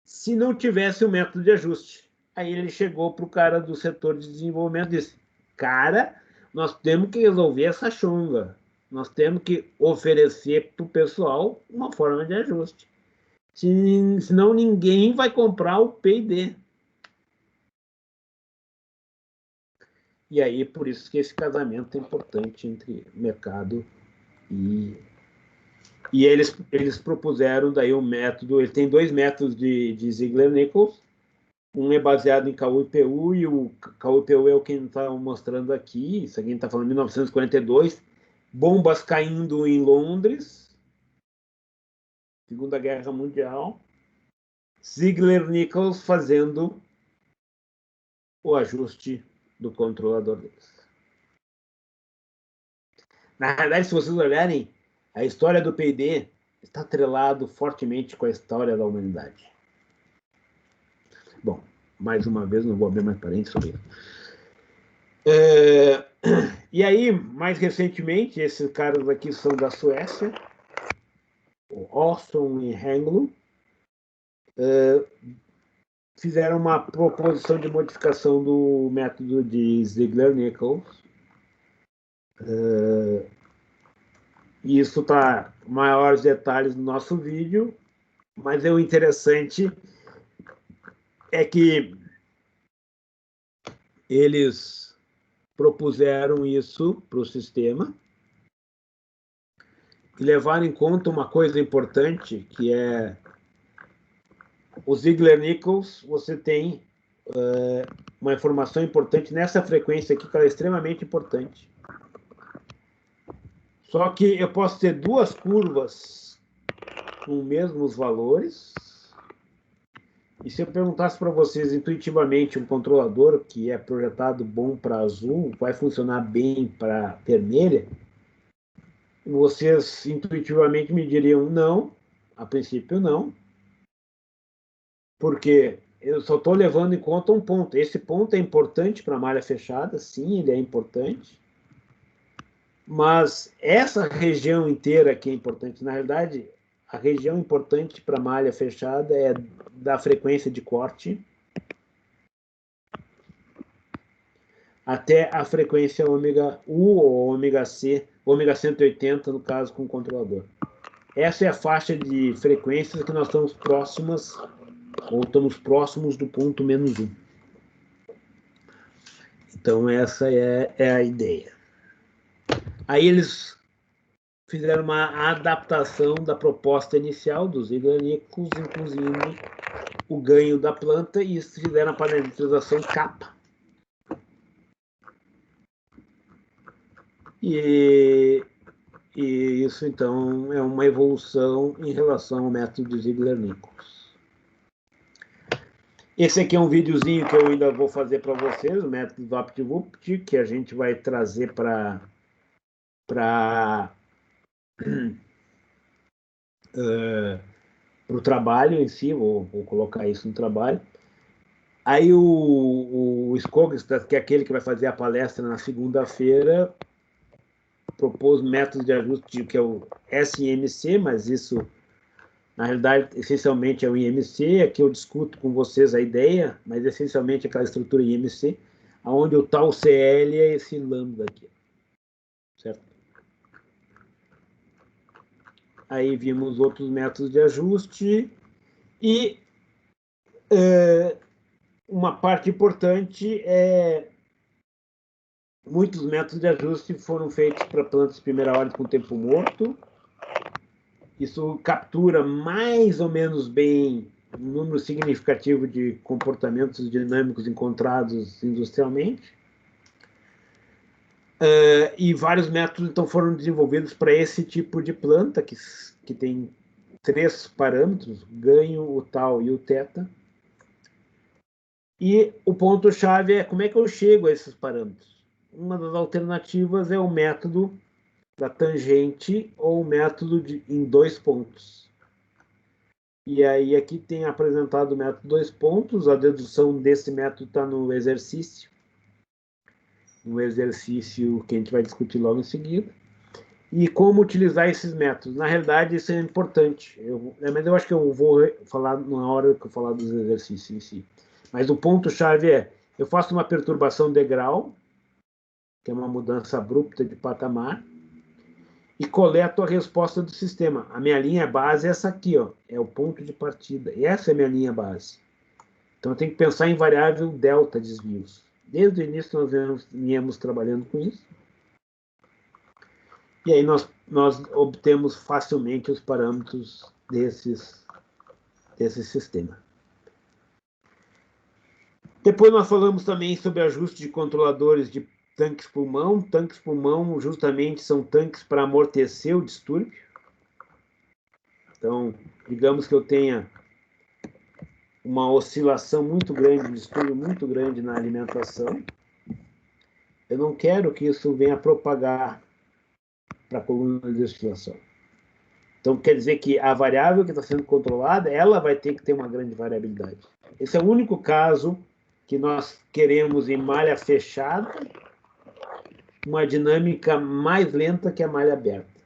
se não tivesse o método de ajuste. Aí ele chegou para o cara do setor de desenvolvimento e disse, cara, nós temos que resolver essa chunga. Nós temos que oferecer para o pessoal uma forma de ajuste. Senão ninguém vai comprar o P&D. E aí, por isso que esse casamento é importante entre mercado e... E eles propuseram daí um método, ele tem dois métodos de Ziegler-Nichols, um é baseado em KU-IPU, e o KU-IPU é o que a gente está mostrando aqui, isso aqui a gente está falando de 1942, bombas caindo em Londres, Segunda Guerra Mundial, Ziegler-Nichols fazendo o ajuste do controlador deles. Na realidade, se vocês olharem, a história do P&D está atrelado fortemente com a história da humanidade. Bom, mais uma vez, não vou abrir mais parênteses sobre isso. E aí, mais recentemente, esses caras aqui são da Suécia, o Austin e Henglo, fizeram uma proposição de modificação do método de Ziegler-Nichols. Isso está maiores detalhes no nosso vídeo, mas o interessante é que eles propuseram isso para o sistema e levaram em conta uma coisa importante, que é o Ziegler-Nichols, você tem uma informação importante nessa frequência aqui, que ela é extremamente importante. Só que eu posso ter duas curvas com os mesmos valores, e se eu perguntasse para vocês intuitivamente um controlador que é projetado bom para azul, vai funcionar bem para vermelha, vocês intuitivamente me diriam não, a princípio não, porque eu só estou levando em conta um ponto. Esse ponto é importante para a malha fechada, sim, ele é importante, mas essa região inteira que é importante, na realidade, a região importante para malha fechada é da frequência de corte até a frequência ômega U ou ômega C, ômega 180, no caso, com o controlador. Essa é a faixa de frequências que nós estamos próximas, ou estamos próximos do ponto -1. Então, essa é a ideia. Aí eles fizeram uma adaptação da proposta inicial dos Ziegler-Nichols, incluindo o ganho da planta, e fizeram a parametrização capa. E isso, então, é uma evolução em relação ao método de Ziegler-Nichols. Esse aqui é um videozinho que eu ainda vou fazer para vocês, o método do VaptVupt, que a gente vai trazer para o trabalho em si, vou colocar isso no trabalho. Aí o Skogstad, que é aquele que vai fazer a palestra na segunda-feira, propôs método de ajuste que é o SIMC, mas isso, na realidade, essencialmente é o IMC. Aqui eu discuto com vocês a ideia, mas essencialmente aquela estrutura IMC, onde o tal CL é esse lambda aqui, certo? Aí vimos outros métodos de ajuste e uma parte importante é muitos métodos de ajuste foram feitos para plantas de primeira ordem com tempo morto. Isso captura mais ou menos bem um número significativo de comportamentos dinâmicos encontrados industrialmente. E vários métodos, então, foram desenvolvidos para esse tipo de planta, que tem 3 parâmetros, ganho, o tal e o θ. E o ponto-chave é como é que eu chego a esses parâmetros. Uma das alternativas é o método da tangente ou o método em 2 pontos. E aí aqui tem apresentado o método 2 pontos, a dedução desse método está no exercício que a gente vai discutir logo em seguida. E como utilizar esses métodos. Na realidade, isso é importante. Mas eu acho que eu vou falar na hora que eu falar dos exercícios em si. Mas o ponto-chave é, eu faço uma perturbação de grau, que é uma mudança abrupta de patamar, e coleto a resposta do sistema. A minha linha base é essa aqui, ó, é o ponto de partida. E essa é a minha linha base. Então, eu tenho que pensar em variável delta desvios. Desde o início, nós viemos trabalhando com isso. E aí, nós obtemos facilmente os parâmetros desse sistema. Depois, nós falamos também sobre ajuste de controladores de tanques-pulmão. Tanques-pulmão, justamente, são tanques para amortecer o distúrbio. Então, digamos que eu tenha uma oscilação muito grande, um distúrbio muito grande na alimentação. Eu não quero que isso venha propagar para a coluna de oscilação. Então, quer dizer que a variável que está sendo controlada, ela vai ter que ter uma grande variabilidade. Esse é o único caso que nós queremos em malha fechada uma dinâmica mais lenta que a malha aberta.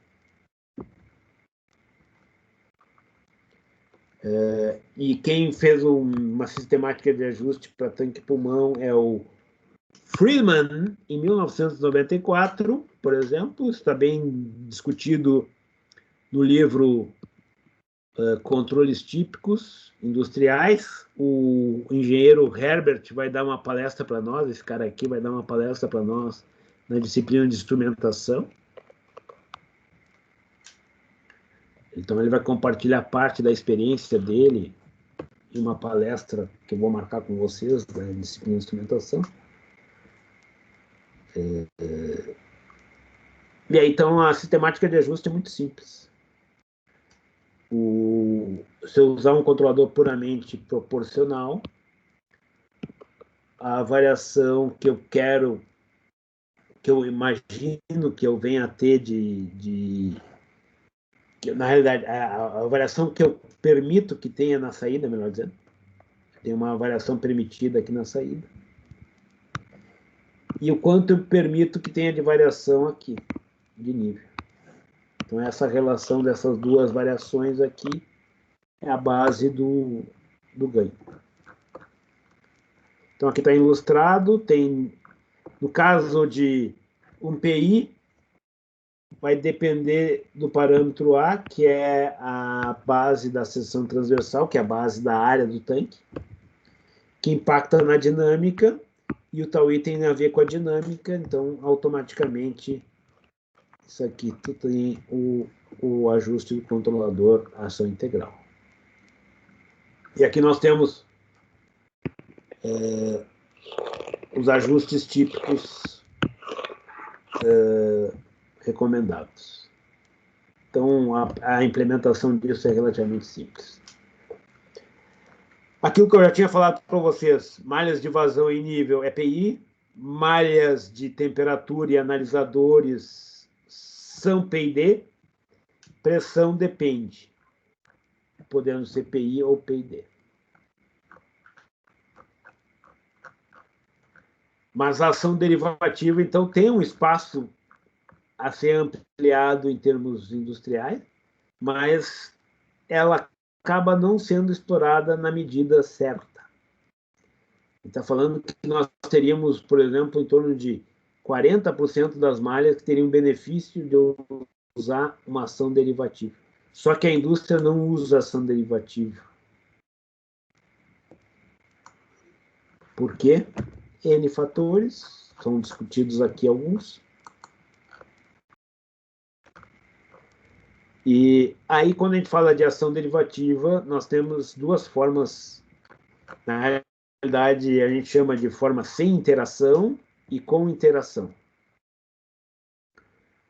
E quem fez uma sistemática de ajuste para tanque-pulmão é o Friedman, em 1994, por exemplo. Está bem discutido no livro Controles Típicos Industriais. O engenheiro Herbert vai dar uma palestra para nós, esse cara aqui vai dar uma palestra para nós na disciplina de instrumentação. Então, ele vai compartilhar parte da experiência dele em uma palestra que eu vou marcar com vocês, da disciplina de instrumentação. E aí, então, a sistemática de ajuste é muito simples. Se eu usar um controlador puramente proporcional, a variação que eu quero, que eu imagino que eu venha a ter na realidade, a variação que eu permito que tenha na saída, melhor dizendo, tem uma variação permitida aqui na saída, e o quanto eu permito que tenha de variação aqui, de nível. Então, essa relação dessas duas variações aqui é a base do ganho. Então, aqui está ilustrado, tem, no caso de um PI, vai depender do parâmetro A, que é a base da seção transversal, que é a base da área do tanque, que impacta na dinâmica, e o tau I tem a ver com a dinâmica, então, automaticamente, isso aqui tu tem o ajuste do controlador ação integral. E aqui nós temos os ajustes típicos recomendados. Então, a implementação disso é relativamente simples. Aquilo que eu já tinha falado para vocês, malhas de vazão em nível EPI, malhas de temperatura e analisadores são PID, pressão depende, podendo ser PI ou PID. Mas a ação derivativa, então, tem um espaço a ser ampliado em termos industriais, mas ela acaba não sendo explorada na medida certa. Está falando que nós teríamos, por exemplo, em torno de 40% das malhas que teriam benefício de usar uma ação derivativa. Só que a indústria não usa ação derivativa. Por quê? N fatores, são discutidos aqui alguns. E aí, quando a gente fala de ação derivativa, nós temos duas formas. Na realidade, a gente chama de forma sem interação e com interação.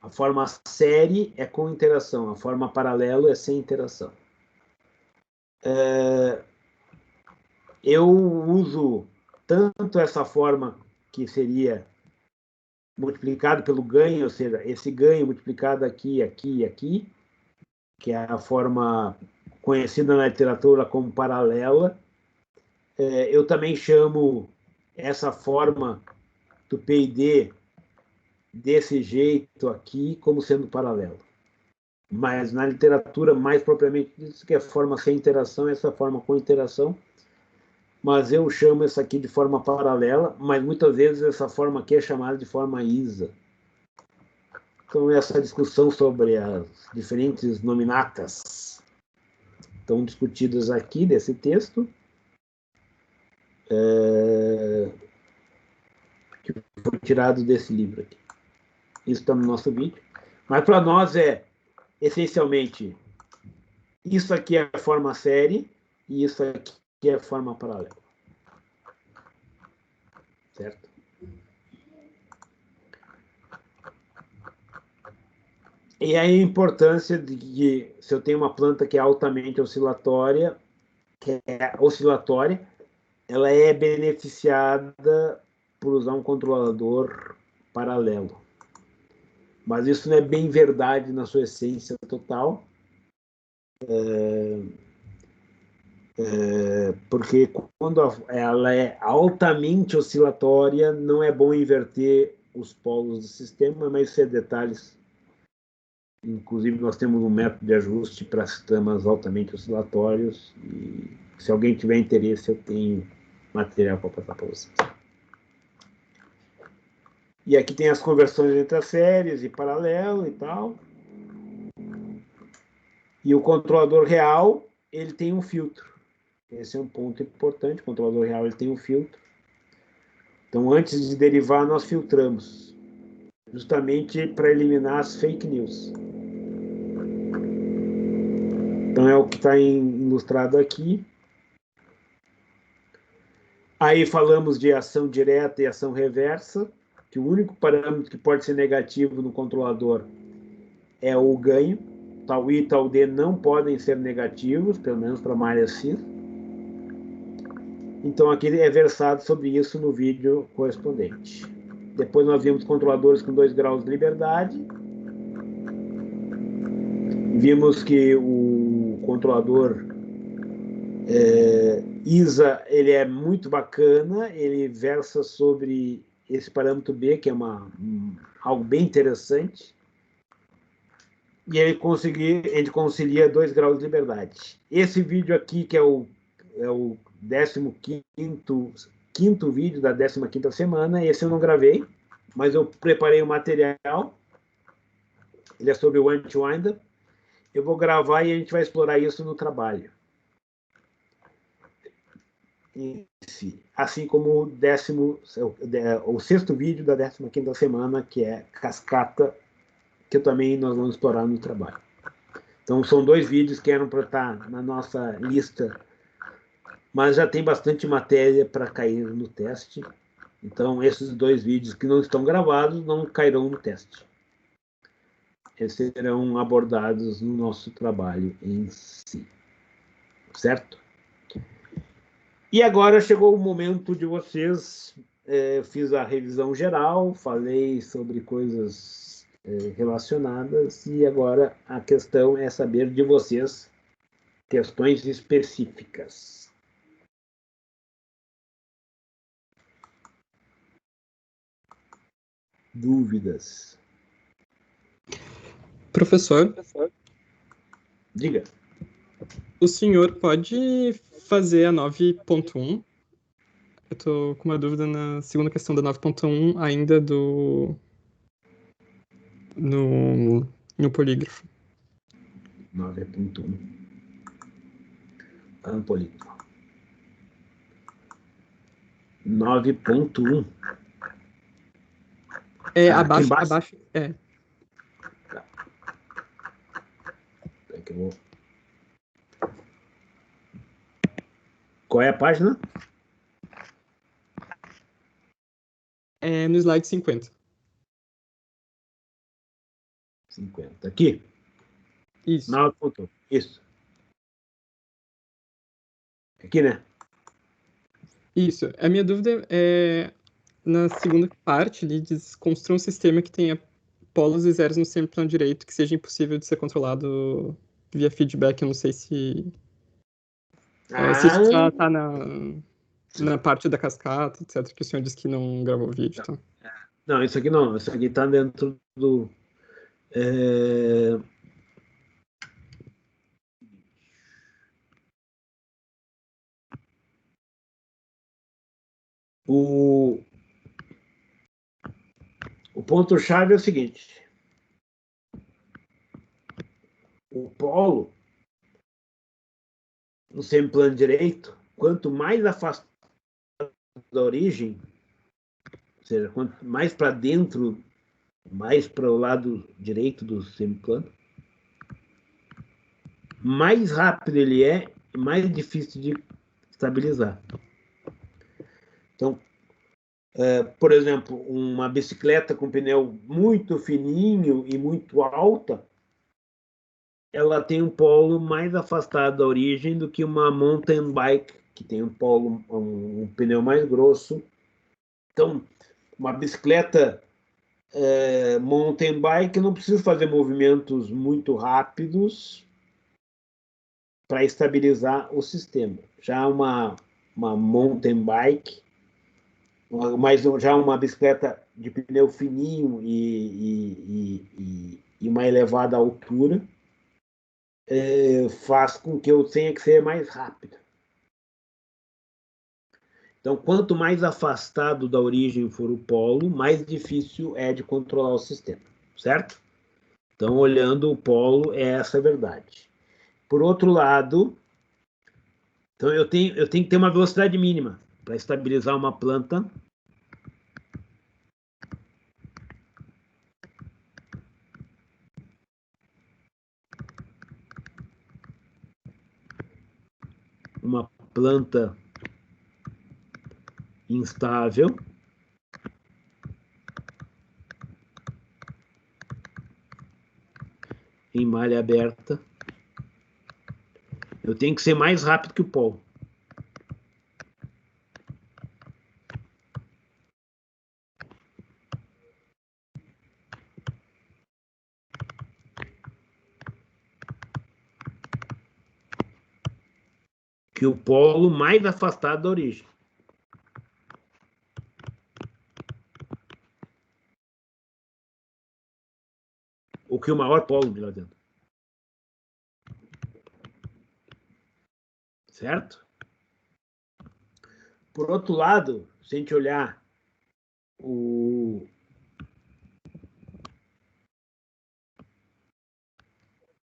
A forma série é com interação, a forma paralelo é sem interação. Eu uso tanto essa forma que seria multiplicado pelo ganho, ou seja, esse ganho multiplicado aqui, aqui e aqui, que é a forma conhecida na literatura como paralela. Eu também chamo essa forma do PID desse jeito aqui como sendo paralelo. Mas na literatura, mais propriamente, diz que é forma sem interação, essa forma com interação. Mas eu chamo essa aqui de forma paralela, mas muitas vezes essa forma aqui é chamada de forma ISA. Então, essa discussão sobre as diferentes nominatas estão discutidas aqui desse texto, que foi tirado desse livro aqui. Isso está no nosso vídeo. Mas para nós é, essencialmente, isso aqui é a forma série e isso aqui é a forma paralela. Certo? E aí a importância de que, se eu tenho uma planta que é altamente oscilatória, ela é beneficiada por usar um controlador paralelo. Mas isso não é bem verdade na sua essência total, porque quando ela é altamente oscilatória, não é bom inverter os polos do sistema, mas isso é detalhes. Inclusive, nós temos um método de ajuste para sistemas altamente oscilatórios, e se alguém tiver interesse, eu tenho material para passar para vocês. E aqui tem as conversões entre as séries e paralelo e tal. E o controlador real, ele tem um filtro. Esse é um ponto importante. O controlador real, ele tem um filtro. Então, antes de derivar, nós filtramos, justamente para eliminar as fake news. Então, é o que está ilustrado aqui. Aí falamos de ação direta e ação reversa, que o único parâmetro que pode ser negativo no controlador é o ganho. Tau I e tau D não podem ser negativos, pelo menos para a malha cis. Então, aqui é versado sobre isso no vídeo correspondente. Depois nós vimos controladores com 2 graus de liberdade. Vimos que o controlador ISA, ele é muito bacana, ele versa sobre esse parâmetro B, que é algo bem interessante. e ele concilia 2 graus de liberdade. Esse vídeo aqui, que é o 15º vídeo da 15ª semana, esse eu não gravei, mas eu preparei o material, ele é sobre o Anti-Winder, eu vou gravar e a gente vai explorar isso no trabalho. Assim como o 6º vídeo da 15ª semana, que é cascata, que também nós vamos explorar no trabalho. Então, são 2 vídeos que eram para estar na nossa lista, mas já tem bastante matéria para cair no teste. Então, esses 2 vídeos que não estão gravados não cairão no teste. Eles serão abordados no nosso trabalho em si. Certo? E agora chegou o momento de vocês. Fiz a revisão geral, falei sobre coisas relacionadas, e agora a questão é saber de vocês questões específicas. Dúvidas? Professor, Diga. o senhor pode fazer a 9.1? Eu tô com uma dúvida na segunda questão da 9.1 ainda no polígrafo. 9.1. Polígrafo. 9.1. Abaixo, embaixo. abaixo, Tá. Que eu vou... Qual é a página? No slide 50. 50. Aqui? Isso. 9.1. Isso. Aqui, né? Isso. A minha dúvida é, na segunda parte ali, diz construa um sistema que tenha polos e zeros no semiplano direito que seja impossível de ser controlado via feedback. Eu não sei se isso já está na parte da cascata, etc., que o senhor disse que não gravou o vídeo, tá? Não, isso aqui não. Isso aqui está dentro do... O ponto-chave é o seguinte. O polo, no semiplano direito, quanto mais afastado da origem, ou seja, quanto mais para dentro, mais para o lado direito do semiplano, mais rápido ele é e mais difícil de estabilizar. Então, por exemplo, uma bicicleta com pneu muito fininho e muito alta, ela tem um polo mais afastado da origem do que uma mountain bike, que tem um pneu mais grosso. Então, uma bicicleta mountain bike não precisa fazer movimentos muito rápidos para estabilizar o sistema. Já uma mountain bike, já uma bicicleta de pneu fininho e uma elevada altura, faz com que eu tenha que ser mais rápido. Então, quanto mais afastado da origem for o polo, mais difícil é de controlar o sistema, certo? Então, olhando o polo, é essa a verdade. Por outro lado, então eu tenho que ter uma velocidade mínima para estabilizar uma planta. Uma planta instável. Em malha aberta. Eu tenho que ser mais rápido que o polo. Que o polo mais afastado da origem. O que o maior polo de lá dentro. certo? Por outro lado, se a gente olhar o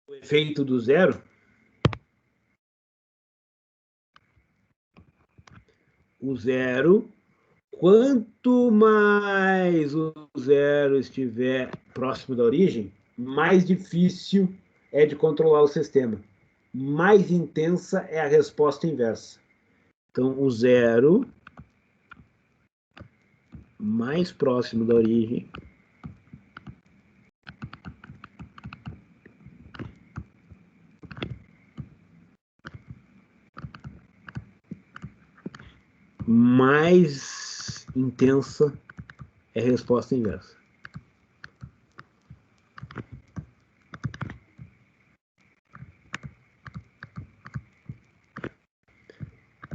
efeito do zero, o zero, quanto mais o zero estiver próximo da origem, mais difícil é de controlar o sistema. Mais intensa é a resposta inversa. Então, o zero mais próximo da origem mais intensa é a resposta inversa.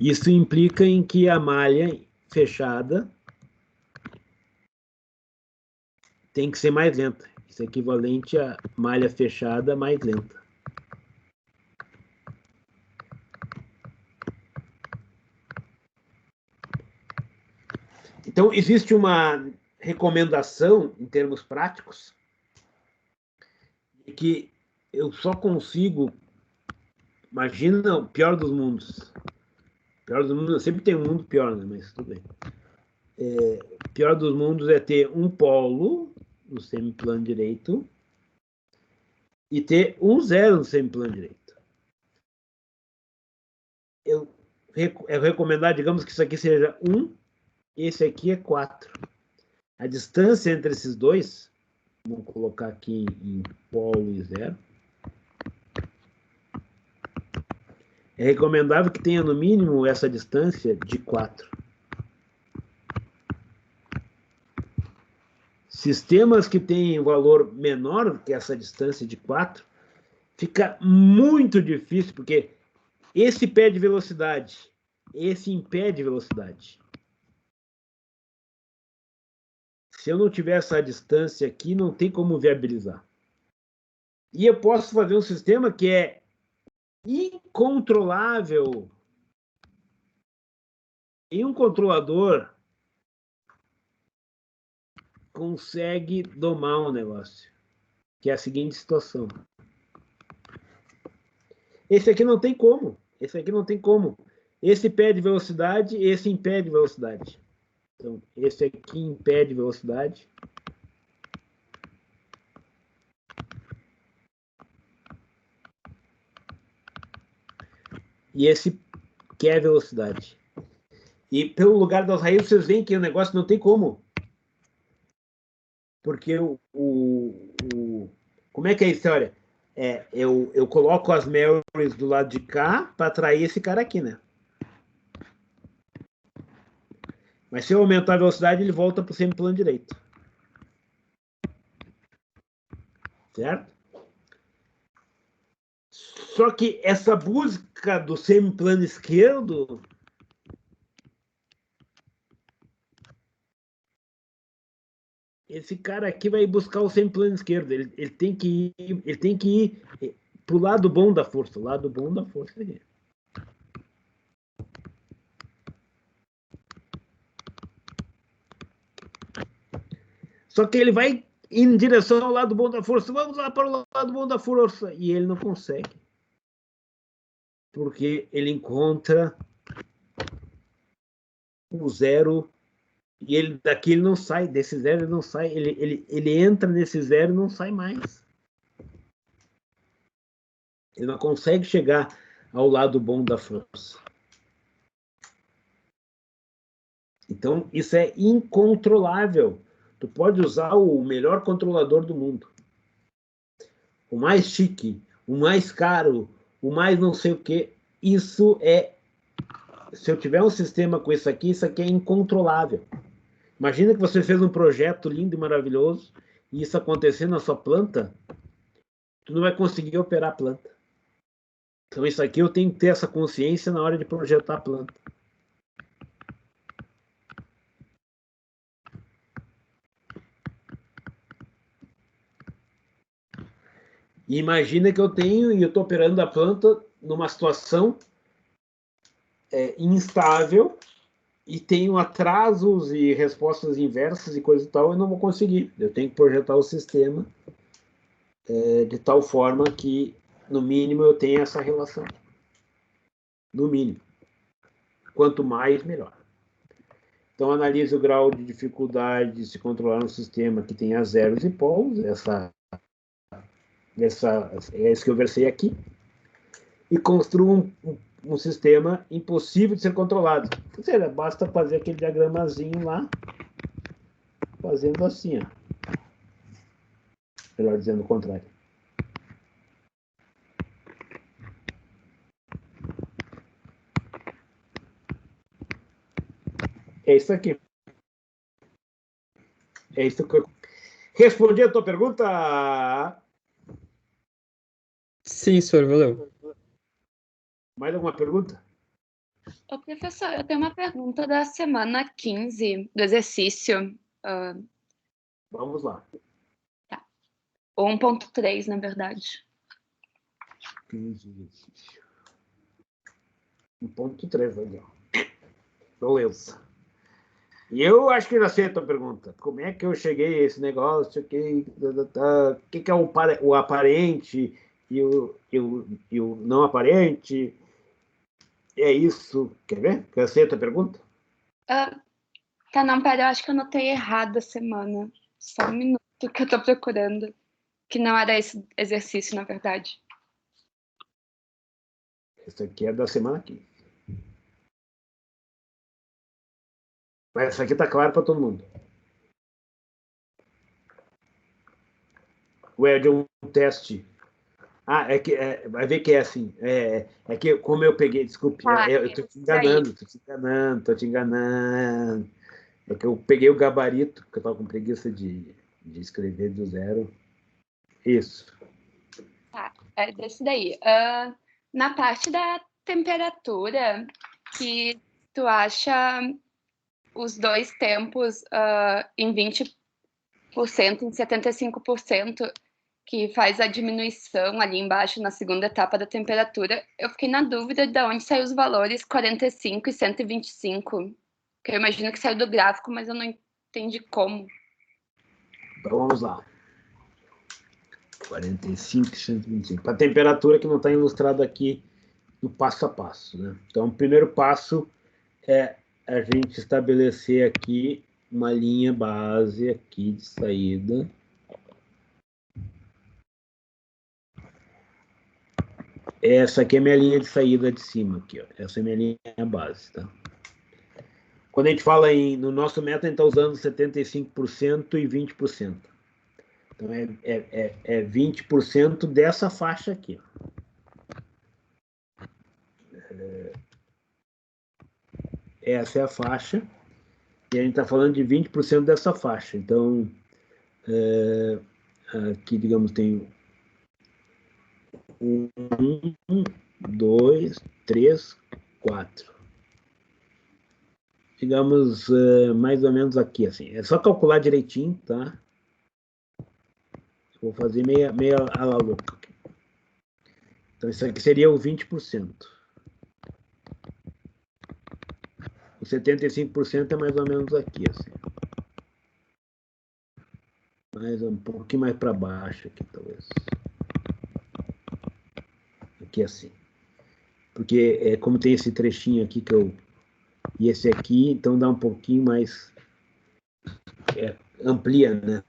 Isso implica em que a malha fechada tem que ser mais lenta. Isso é equivalente a malha fechada mais lenta. Então, existe uma recomendação, em termos práticos, que eu só consigo... Imagina o pior dos mundos. O pior dos mundos, sempre tem um mundo pior, né? Mas tudo bem. O pior dos mundos é ter um polo no semiplano direito e ter um zero no semiplano direito. Eu recomendar, digamos que isso aqui seja 1, esse aqui é 4. A distância entre esses dois, vamos colocar aqui em polo e zero, é recomendável que tenha no mínimo essa distância de 4. Sistemas que têm valor menor que essa distância de 4, fica muito difícil, porque esse pede velocidade, esse impede velocidade. Se eu não tiver essa distância aqui, não tem como viabilizar. E eu posso fazer um sistema que é incontrolável. E um controlador consegue domar um negócio, que é a seguinte situação. Esse aqui não tem como. Esse aqui não tem como. Esse pede velocidade, esse impede velocidade. Então, esse aqui impede velocidade. E esse quer velocidade. E pelo lugar das raízes, vocês veem que o negócio não tem como. Porque como é que é a história? Eu coloco as Marys do lado de cá para atrair esse cara aqui, né? Mas se eu aumentar a velocidade, ele volta para o semiplano direito. Certo? Só que essa busca do semiplano esquerdo esse cara aqui vai buscar o semiplano esquerdo. Ele tem que ir para o lado bom da força. O lado bom da força aqui. Só que ele vai em direção ao lado bom da força. Vamos lá para o lado bom da força. E ele não consegue. Porque ele encontra o zero e ele daqui ele não sai. Desse zero ele não sai. Ele entra nesse zero e não sai mais. Ele não consegue chegar ao lado bom da força. Então, isso é incontrolável. Tu pode usar o melhor controlador do mundo. O mais chique, o mais caro, o mais não sei o quê. Isso é... Se eu tiver um sistema com isso aqui é incontrolável. Imagina que você fez um projeto lindo e maravilhoso e isso acontecer na sua planta, tu não vai conseguir operar a planta. Então, isso aqui eu tenho que ter essa consciência na hora de projetar a planta. E imagina que eu estou operando a planta numa situação instável e tenho atrasos e respostas inversas e coisa e tal, eu não vou conseguir. Eu tenho que projetar o sistema de tal forma que, no mínimo, eu tenha essa relação. No mínimo. Quanto mais, melhor. Então, analise o grau de dificuldade de se controlar um sistema que tenha zeros e polos, é isso que eu versei aqui, e construa um sistema impossível de ser controlado. Ou seja, basta fazer aquele diagramazinho lá, fazendo assim, ó. Melhor dizendo o contrário. É isso aqui. É isso que eu... Respondi a tua pergunta? Sim, senhor, valeu. Mais alguma pergunta? Ô, professor, eu tenho uma pergunta da semana 15 do exercício. Vamos lá. Tá. Ou 1.3, na verdade. 15 exercício. 1.3, legal. Beleza. E eu acho que já sei a tua pergunta. Como é que eu cheguei a esse negócio? O que é o aparente e o não aparente? É isso. Quer ver? Eu sei a tua pergunta? Tá, não, pera, eu acho que eu anotei errado a semana. Só um minuto que eu tô procurando. Que não era esse exercício, na verdade. Esse aqui é da semana 15. Mas essa aqui tá claro para todo mundo. Ou é de um teste? Ah, vai ver que é assim. É que como eu peguei, desculpe, eu tô te enganando. É que eu peguei o gabarito, porque eu estava com preguiça de escrever do zero. Isso. Tá, é desse daí. Na parte da temperatura, que tu acha os dois tempos em 20%, em 75%, que faz a diminuição ali embaixo na segunda etapa da temperatura, eu fiquei na dúvida de onde saiu os valores 45 e 125, que eu imagino que saiu do gráfico, mas eu não entendi como. Então vamos lá. 45 e 125. A temperatura que não está ilustrada aqui no passo a passo, né? Então, o primeiro passo é a gente estabelecer aqui uma linha base aqui de saída. Essa aqui é minha linha de saída de cima aqui, ó. Essa é minha linha base, tá? Quando a gente fala no nosso método, a gente está usando 75% e 20%. Então, é 20% dessa faixa aqui. Essa é a faixa. E a gente está falando de 20% dessa faixa. Então, aqui, digamos, tem 1, 2, 3, 4. Digamos, mais ou menos aqui, assim. É só calcular direitinho, tá? Vou fazer meia a la louca. Então, isso aqui seria o 20%. O 75% é mais ou menos aqui, assim. Mais um pouquinho mais para baixo aqui, talvez. Aqui assim. Porque como tem esse trechinho aqui que eu... E esse aqui, então dá um pouquinho mais... amplia, né?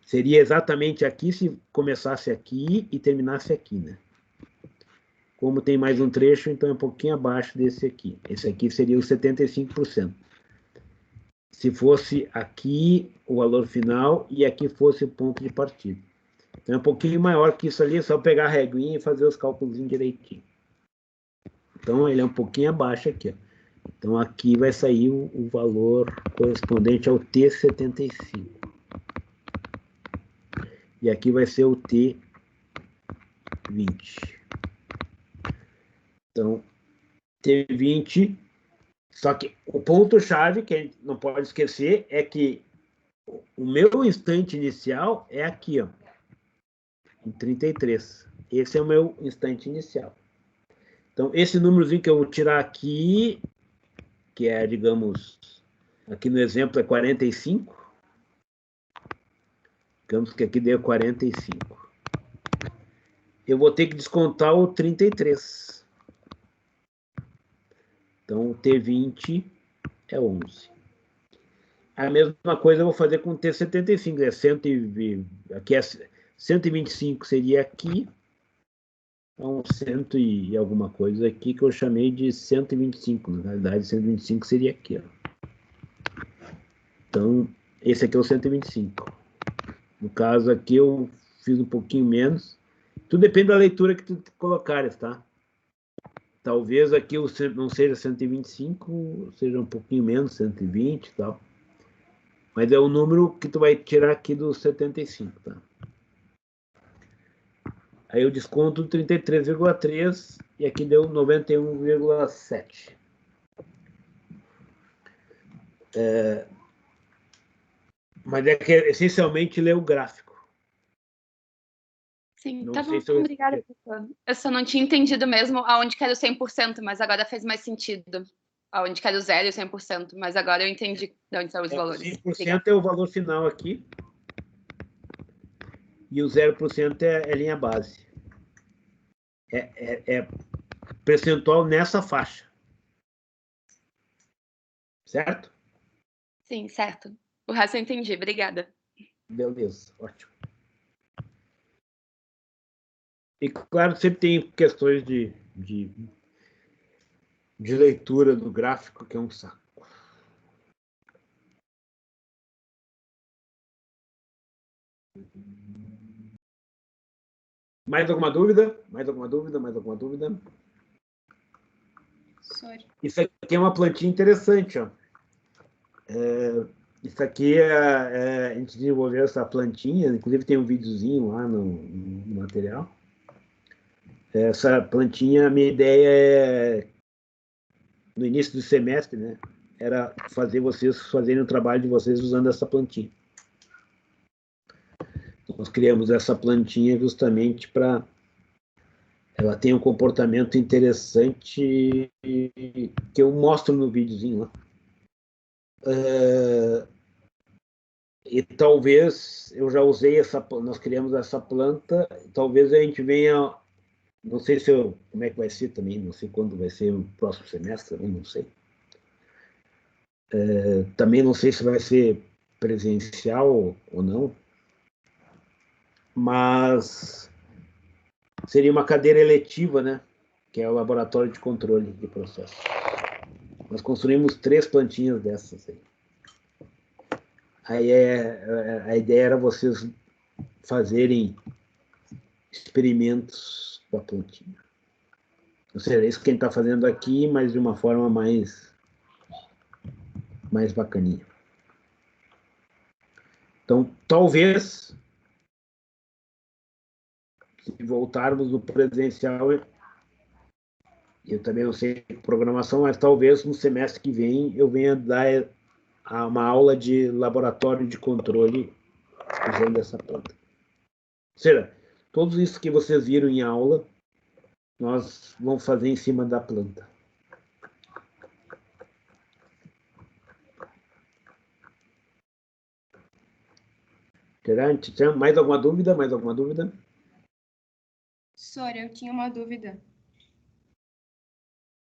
Seria exatamente aqui se começasse aqui e terminasse aqui, né? Como tem mais um trecho, então é um pouquinho abaixo desse aqui. Esse aqui seria o 75%. Se fosse aqui o valor final e aqui fosse o ponto de partida. Então é um pouquinho maior que isso ali, é só pegar a reguinha e fazer os cálculos direitinho. Então ele é um pouquinho abaixo aqui, ó. Então aqui vai sair o valor correspondente ao T75. E aqui vai ser o T20. Então, T20. Só que o ponto-chave que a gente não pode esquecer é que o meu instante inicial é aqui, ó, em 33. Esse é o meu instante inicial. Então, esse númerozinho que eu vou tirar aqui, que é, digamos, aqui no exemplo é 45. Digamos que aqui deu 45. Eu vou ter que descontar o 33. Então, o T20 é 11. A mesma coisa eu vou fazer com o T75. Aqui é 125 seria aqui. Então, 100 e alguma coisa aqui que eu chamei de 125. Na realidade, 125 seria aqui. Ó. Então, esse aqui é o 125. No caso aqui, eu fiz um pouquinho menos. Tudo depende da leitura que tu colocares, tá? Talvez aqui não seja 125, seja um pouquinho menos, 120 e tal. Mas é o número que tu vai tirar aqui do 75, tá? Aí eu desconto 33,3 e aqui deu 91,7. Mas é que essencialmente lê o gráfico. Sim, Não tá sei bom, se eu- obrigada, professor. Eu só não tinha entendido mesmo aonde que era o 100%, mas agora fez mais sentido. Aonde que era o 0 e o 100%, mas agora eu entendi de onde são os valores. 100% Obrigada. é o valor final aqui. E o 0% é linha base. É percentual nessa faixa. Certo? Sim, certo. O resto eu entendi, obrigada. Beleza, ótimo. E claro, sempre tem questões de leitura do gráfico, que é um saco. Mais alguma dúvida? Mais alguma dúvida? Mais alguma dúvida? Sorry. Isso aqui é uma plantinha interessante, ó. Isso aqui a gente desenvolveu essa plantinha, inclusive tem um videozinho lá no material. Essa plantinha, a minha ideia é, no início do semestre, né, era fazer vocês fazerem o trabalho de vocês usando essa plantinha. Nós criamos essa plantinha justamente para ela tem um comportamento interessante que eu mostro no videozinho lá. E talvez eu já usei nós criamos essa planta, talvez a gente venha, não sei como é que vai ser também, não sei quando vai ser o próximo semestre, não sei. Também não sei se vai ser presencial ou não, mas seria uma cadeira eletiva, né? Que é o laboratório de controle de processo. Nós construímos 3 plantinhas dessas aí. Aí a ideia era vocês fazerem experimentos com a plantinha. Ou seja, isso que a gente está fazendo aqui, mas de uma forma mais bacaninha. Então, talvez, se voltarmos no presencial, eu também não sei programação, mas talvez no semestre que vem eu venha dar uma aula de laboratório de controle usando essa planta. Ou seja, tudo isso que vocês viram em aula, nós vamos fazer em cima da planta. Mais alguma dúvida? Mais alguma dúvida? Sora, eu tinha uma dúvida.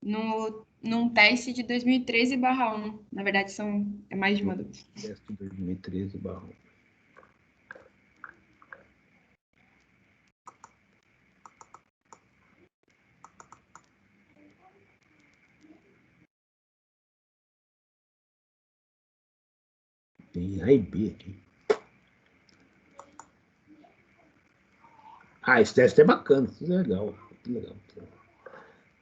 Num teste de 2013/1, na verdade é mais de uma dúvida. Teste 2013/1. Tem A e B aqui. Esse teste é bacana, tudo legal.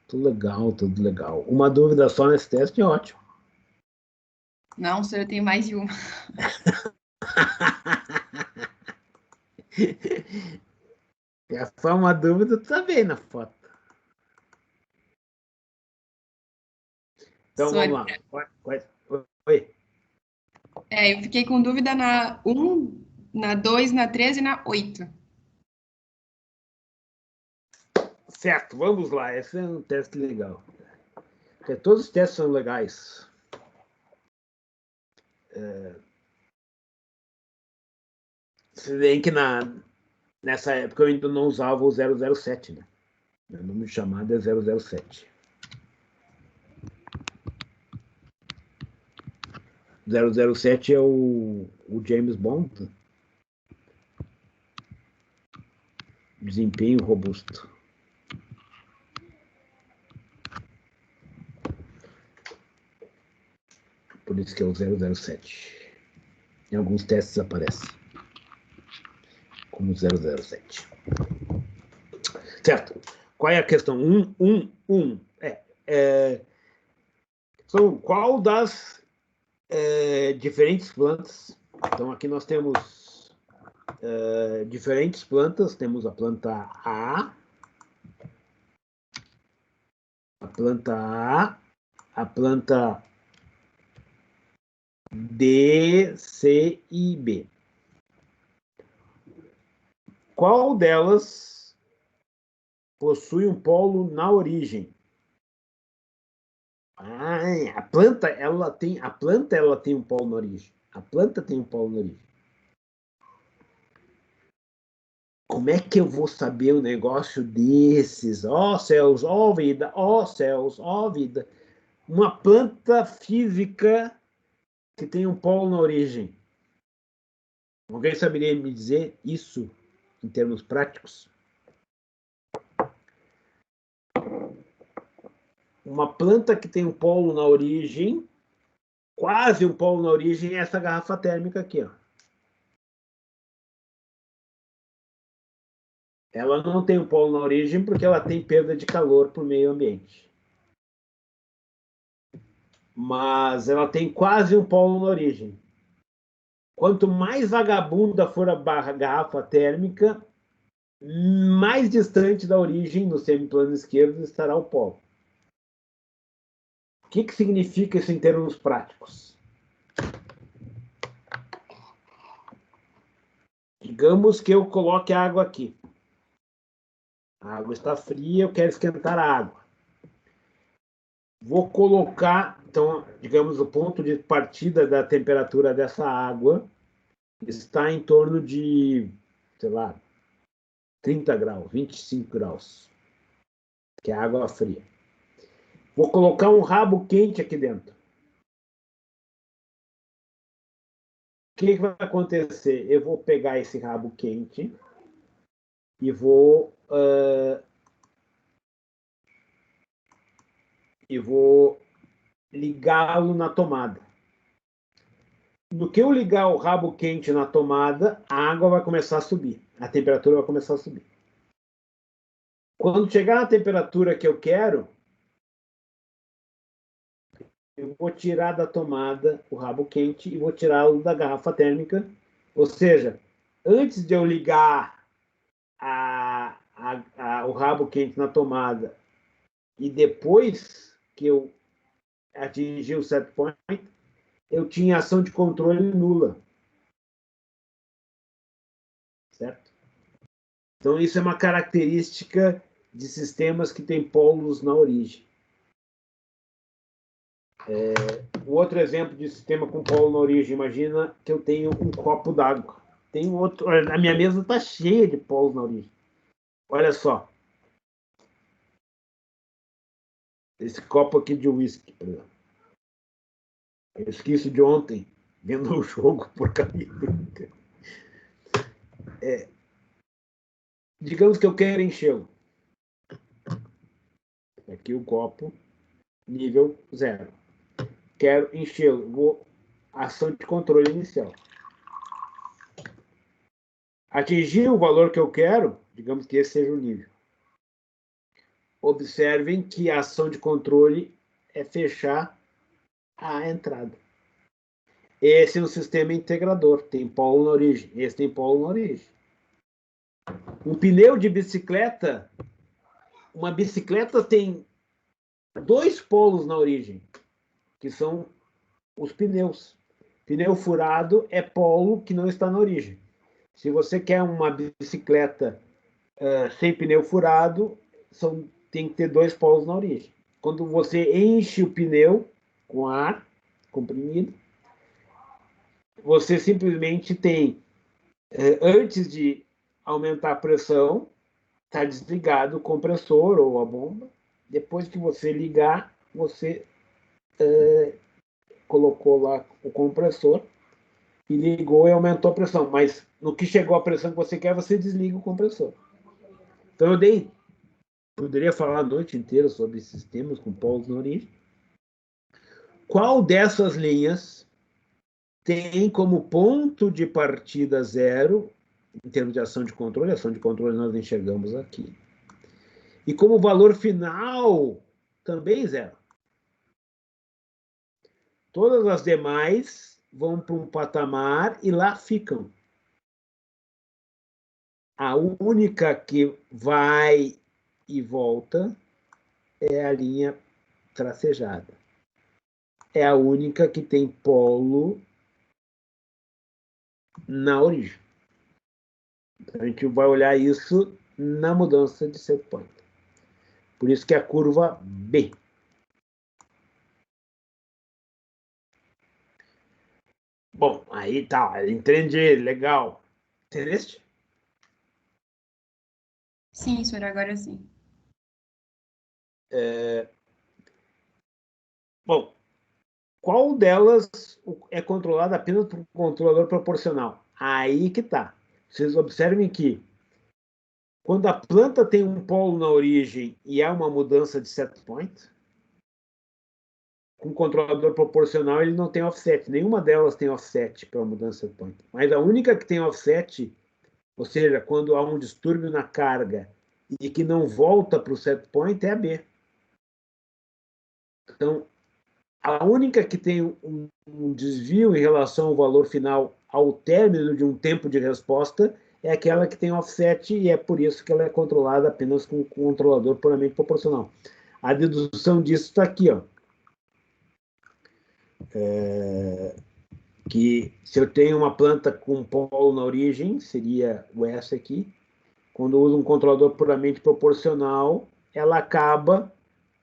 Tudo legal. Uma dúvida só nesse teste é ótimo. Não, senhor, eu tenho mais de uma. É só uma dúvida, tu tá vendo na foto. Então Sora, vamos lá. Oi. eu fiquei com dúvida na 1, na 2, na 13 e na 8. Certo, vamos lá. Esse é um teste legal. Porque todos os testes são legais. Se bem que nessa época eu ainda não usava o 007, né? Meu número de chamada é 007. 007 é o James Bond. Desempenho robusto. Por isso que é o 007. Em alguns testes aparece como 007. Certo. Qual é a questão? Qual das diferentes plantas? Então, aqui nós temos diferentes plantas. Temos a planta A, a planta D, C e B. Qual delas possui um polo na origem? A planta ela tem um polo na origem. A planta tem um polo na origem. Como é que eu vou saber um negócio desses? Ó céus, ó vida, ó céus, ó vida. Uma planta física que tem um polo na origem. Alguém saberia me dizer isso em termos práticos? Uma planta que tem um polo na origem, quase um polo na origem, é essa garrafa térmica aqui, ó. Ela não tem um polo na origem porque ela tem perda de calor para o meio ambiente. Mas ela tem quase um polo na origem. Quanto mais vagabunda for a garrafa térmica, mais distante da origem, no semiplano esquerdo, estará o polo. O que significa isso em termos práticos? Digamos que eu coloque a água aqui. A água está fria, eu quero esquentar a água. Vou colocar, então, digamos, o ponto de partida da temperatura dessa água está em torno de, sei lá, 30 graus, 25 graus, que é água fria. Vou colocar um rabo quente aqui dentro. O que vai acontecer? Eu vou pegar esse rabo quente e vou ligá-lo na tomada. No que eu ligar o rabo quente na tomada, a água vai começar a subir. A temperatura vai começar a subir. Quando chegar na temperatura que eu quero, eu vou tirar da tomada o rabo quente e vou tirá-lo da garrafa térmica. Ou seja, antes de eu ligar o rabo quente na tomada e depois que eu atingir o set point, eu tinha ação de controle nula. Certo? Então, isso é uma característica de sistemas que têm polos na origem. Um outro exemplo de sistema com polo na origem, imagina que eu tenho um copo d'água. Tem outro, a minha mesa está cheia de polos na origem. Olha só. Esse copo aqui de uísque, por exemplo. Eu esqueci de ontem, vendo o jogo porcaria. Digamos que eu quero enchê-lo. Aqui o copo, nível 0. Quero enchê-lo. Ação de controle inicial. Atingir o valor que eu quero, digamos que esse seja o nível. Observem que a ação de controle é fechar a entrada. Esse é um sistema integrador, tem polo na origem. Esse tem polo na origem. Um pneu de bicicleta, uma bicicleta tem 2 polos na origem, que são os pneus. Pneu furado é polo que não está na origem. Se você quer uma bicicleta sem pneu furado, tem que ter 2 polos na origem. Quando você enche o pneu com ar comprimido, você simplesmente tem, antes de aumentar a pressão, está desligado o compressor ou a bomba. Depois que você ligar, você colocou lá o compressor e ligou e aumentou a pressão. Mas no que chegou a pressão que você quer, você desliga o compressor. Então poderia falar a noite inteira sobre sistemas com polos na origem. Qual dessas linhas tem como ponto de partida zero, em termos de ação de controle? Ação de controle nós enxergamos aqui. E como valor final, também zero. Todas as demais vão para um patamar e lá ficam. A única que vai e volta é a linha tracejada. É a única que tem polo na origem. Então, a gente vai olhar isso na mudança de set point. Por isso que é a curva B. Bom, aí tá, entendi, legal. Entendeste? Sim, senhor, agora sim. Bom, qual delas é controlada apenas por um controlador proporcional? Aí que tá. Vocês observem que quando a planta tem um polo na origem e há uma mudança de set point, com o controlador proporcional ele não tem offset. Nenhuma delas tem offset para a mudança de set point. Mas a única que tem offset, ou seja, quando há um distúrbio na carga e que não volta para o set point, é a B. Então, a única que tem um desvio em relação ao valor final ao término de um tempo de resposta é aquela que tem offset, e é por isso que ela é controlada apenas com um controlador puramente proporcional. A dedução disso está aqui, ó. Que se eu tenho uma planta com polo na origem, seria o S aqui. Quando eu uso um controlador puramente proporcional, ela acaba,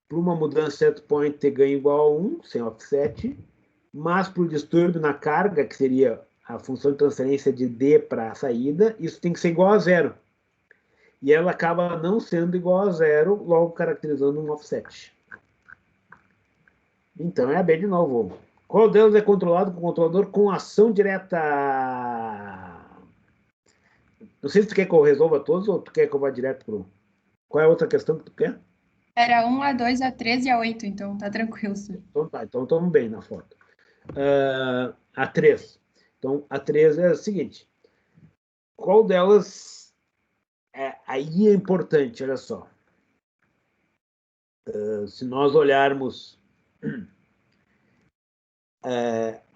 por uma mudança de set point, ter ganho igual a 1, sem offset, mas por distúrbio na carga, que seria a função de transferência de D para a saída, isso tem que ser igual a 0. E ela acaba não sendo igual a 0, logo caracterizando um offset. Então é a B de novo. Qual deles é controlado com o controlador com ação direta? Não sei se tu quer que eu resolva todos ou tu quer que eu vá direto pro... Qual é a outra questão que tu quer? Era 1, A2, A3 e A8, então tá tranquilo, senhor. Então tá, então estamos bem na foto. A3. Então, a 3 é a seguinte. Qual delas... aí é importante, olha só. Se nós olharmos...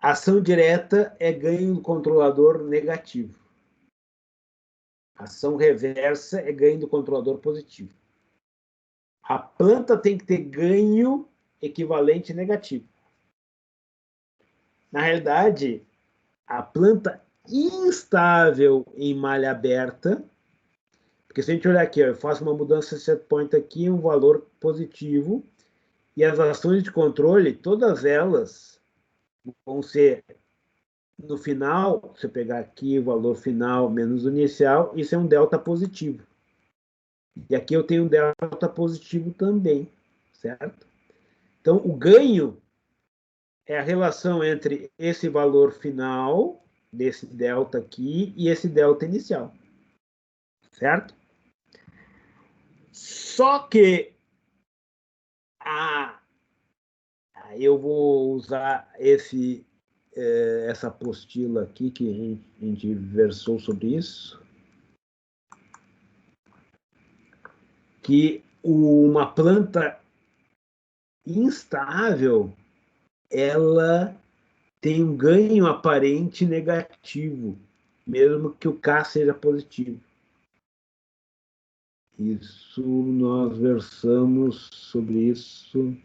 ação direta é ganho do controlador negativo. Ação reversa é ganho do controlador positivo. A planta tem que ter ganho equivalente negativo. Na realidade, a planta instável em malha aberta, porque se a gente olhar aqui, ó, eu faço uma mudança de set point aqui, um valor positivo, e as ações de controle, todas elas vão ser no final, se eu pegar aqui o valor final menos o inicial, isso é um delta positivo. E aqui eu tenho um delta positivo também, certo? Então, o ganho é a relação entre esse valor final, desse delta aqui, e esse delta inicial, certo? Só que eu vou usar essa apostila aqui que a gente versou sobre isso, que uma planta instável, ela tem um ganho aparente negativo, mesmo que o K seja positivo. Isso, nós versamos sobre isso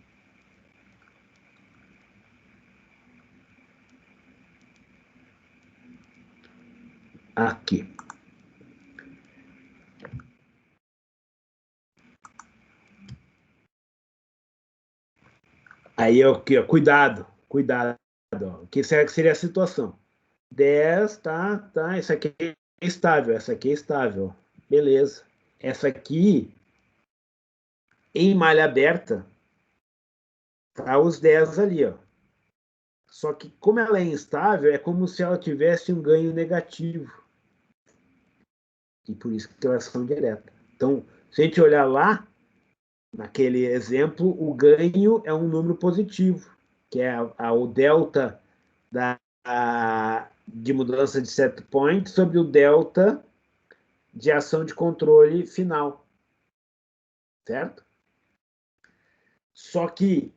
aqui. Aí, cuidado. Ó. O que será que seria a situação? 10, tá. Essa aqui é estável. Beleza. Essa aqui, em malha aberta, tá os 10 ali, ó. Só que, como ela é instável, é como se ela tivesse um ganho negativo. E por isso que tem ação direta. Então, se a gente olhar lá, naquele exemplo, o ganho é um número positivo, que é o delta de mudança de set point sobre o delta de ação de controle final. Certo? Só que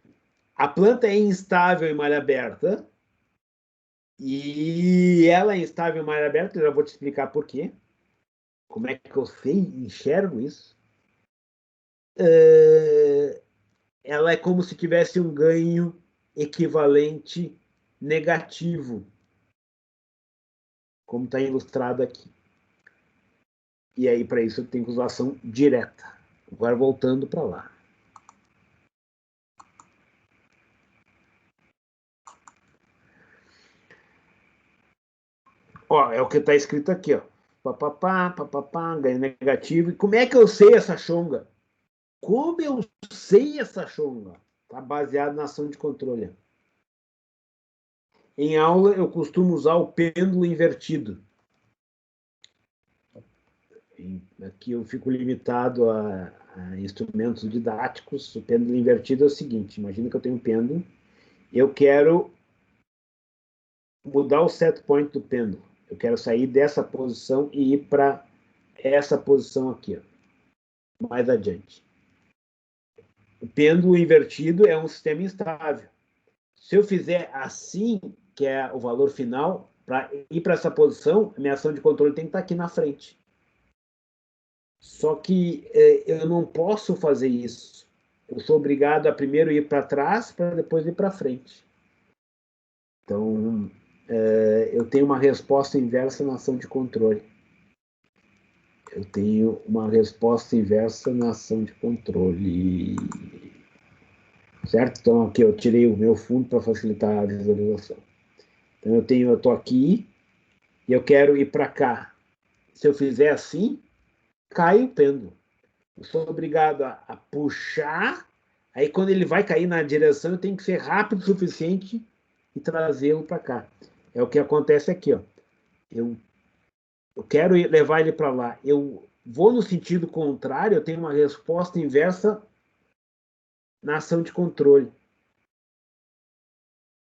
a planta é instável em malha aberta, e ela é instável em malha aberta, eu já vou te explicar por quê. Como é que eu enxergo isso? Ela é como se tivesse um ganho equivalente negativo, como está ilustrado aqui. E aí, para isso, eu tenho que usar ação direta. Agora, voltando para lá. Ó, é o que está escrito aqui, ó. Papapá, ganho negativo. E como é que eu sei essa chonga? Como eu sei essa chonga? Está baseado na ação de controle. Em aula, eu costumo usar o pêndulo invertido. Aqui eu fico limitado a instrumentos didáticos. O pêndulo invertido é o seguinte: imagina que eu tenho um pêndulo, eu quero mudar o set point do pêndulo. Eu quero sair dessa posição e ir para essa posição aqui, ó, mais adiante. O pêndulo invertido é um sistema instável. Se eu fizer assim, que é o valor final, para ir para essa posição, a minha ação de controle tem que estar aqui na frente. Só que eu não posso fazer isso. Eu sou obrigado a primeiro ir para trás, para depois ir para frente. Então, eu tenho uma resposta inversa na ação de controle. Certo? Então, aqui eu tirei o meu fundo para facilitar a visualização. Então, eu estou aqui e eu quero ir para cá. Se eu fizer assim, cai o pêndulo. Eu sou obrigado a puxar, aí quando ele vai cair na direção, eu tenho que ser rápido o suficiente e trazê-lo para cá. É o que acontece aqui, ó. Eu quero levar ele para lá. Eu vou no sentido contrário, eu tenho uma resposta inversa na ação de controle.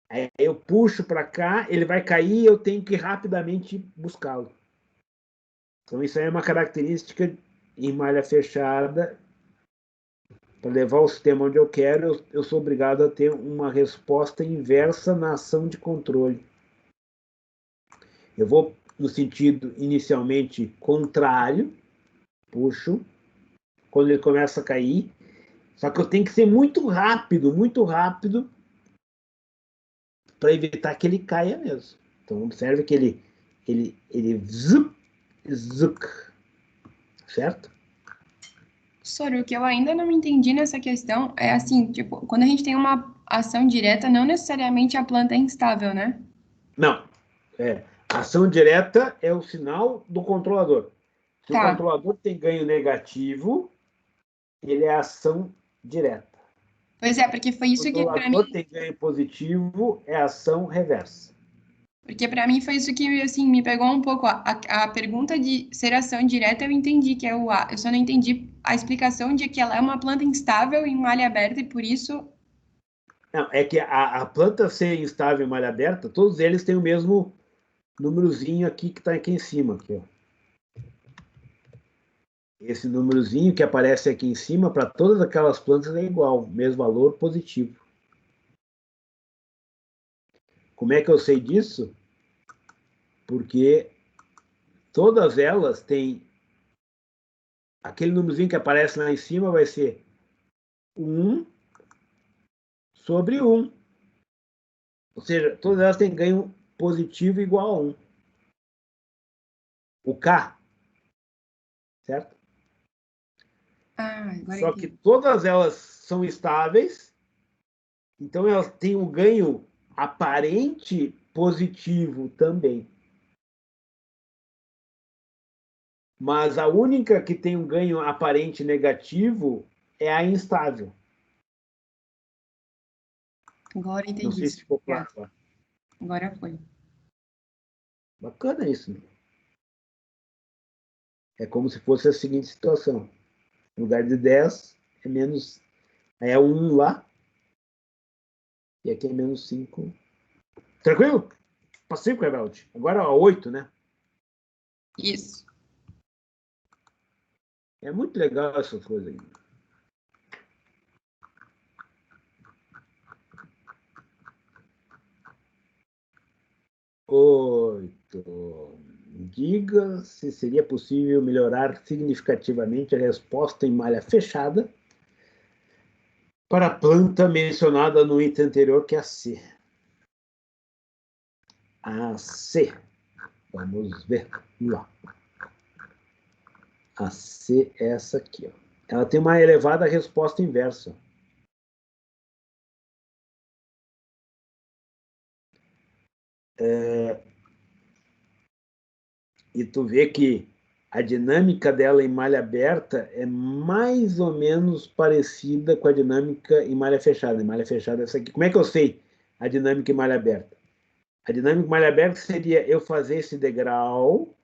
Aí eu puxo para cá, ele vai cair e eu tenho que rapidamente buscá-lo. Então, isso aí é uma característica em malha fechada. Para levar o sistema onde eu quero, eu sou obrigado a ter uma resposta inversa na ação de controle. Eu vou no sentido inicialmente contrário, puxo, quando ele começa a cair, só que eu tenho que ser muito rápido, para evitar que ele caia mesmo. Então, observe que ele zup, certo? Professor, o que eu ainda não entendi nessa questão é assim, tipo, quando a gente tem uma ação direta, não necessariamente a planta é instável, né? Não. Ação direta é o sinal do controlador. Se o Tá. controlador tem ganho negativo, ele é ação direta. Pois é, porque foi Se o isso que para mim, controlador tem ganho positivo, é ação reversa. porque para mim foi isso que assim me pegou um pouco a pergunta de ser ação direta, eu entendi que é o A. Eu só não entendi a explicação de que ela é uma planta instável em malha aberta e por isso. Não, é que a planta ser instável em malha aberta, todos eles têm o mesmo númerozinho aqui que está aqui em cima. Aqui, ó. Esse númerozinho que aparece aqui em cima, para todas aquelas plantas é igual, mesmo valor positivo. Como é que eu sei disso? Porque todas elas têm aquele númerozinho que aparece lá em cima, vai ser 1 sobre 1. Ou seja, todas elas têm ganho positivo igual a 1. O K, certo? Ah, agora Só que entendi. todas elas são estáveis Então, ela tem um ganho aparente positivo também. Mas a única que tem um ganho aparente negativo é a instável. Agora eu Não entendi sei isso. se ficou claro. Agora foi. Bacana isso, né? É como se fosse a seguinte situação. No lugar de 10, é menos... É 1 lá. E aqui é menos 5. Tranquilo? Passei com o Rebelde. Agora, ó, 8, né? Isso. É muito legal essas coisas aí. 8. Diga se seria possível melhorar significativamente a resposta em malha fechada para a planta mencionada no item anterior, que é a C. A C. Vamos ver. Vamos lá. A C é essa aqui. Ó. Ela tem uma elevada resposta inversa. E tu vê que a dinâmica dela em malha aberta é mais ou menos parecida com a dinâmica em malha fechada. Em malha fechada, essa aqui. Como é que eu sei a dinâmica em malha aberta? A dinâmica em malha aberta seria eu fazer esse degrau,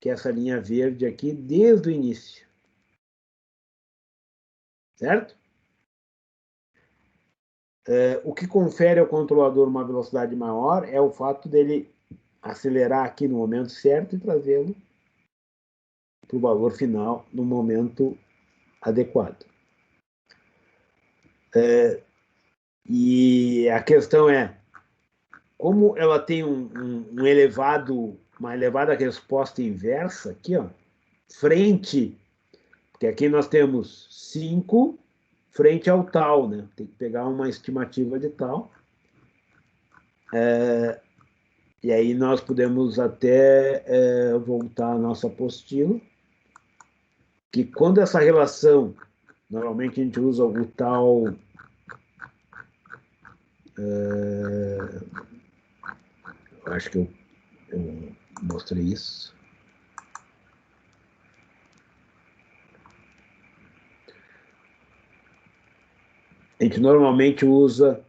que é essa linha verde aqui, desde o início. Certo? O que confere ao controlador uma velocidade maior é o fato dele acelerar aqui no momento certo e trazê-lo para o valor final no momento adequado. E a questão é, como ela tem uma elevada resposta inversa aqui, ó, frente, porque aqui nós temos 5 frente ao tal, né? Tem que pegar uma estimativa de tal. E aí nós podemos até voltar à nossa apostila, que quando essa relação, normalmente a gente usa o tal... eu acho que eu mostrei isso. A gente normalmente usa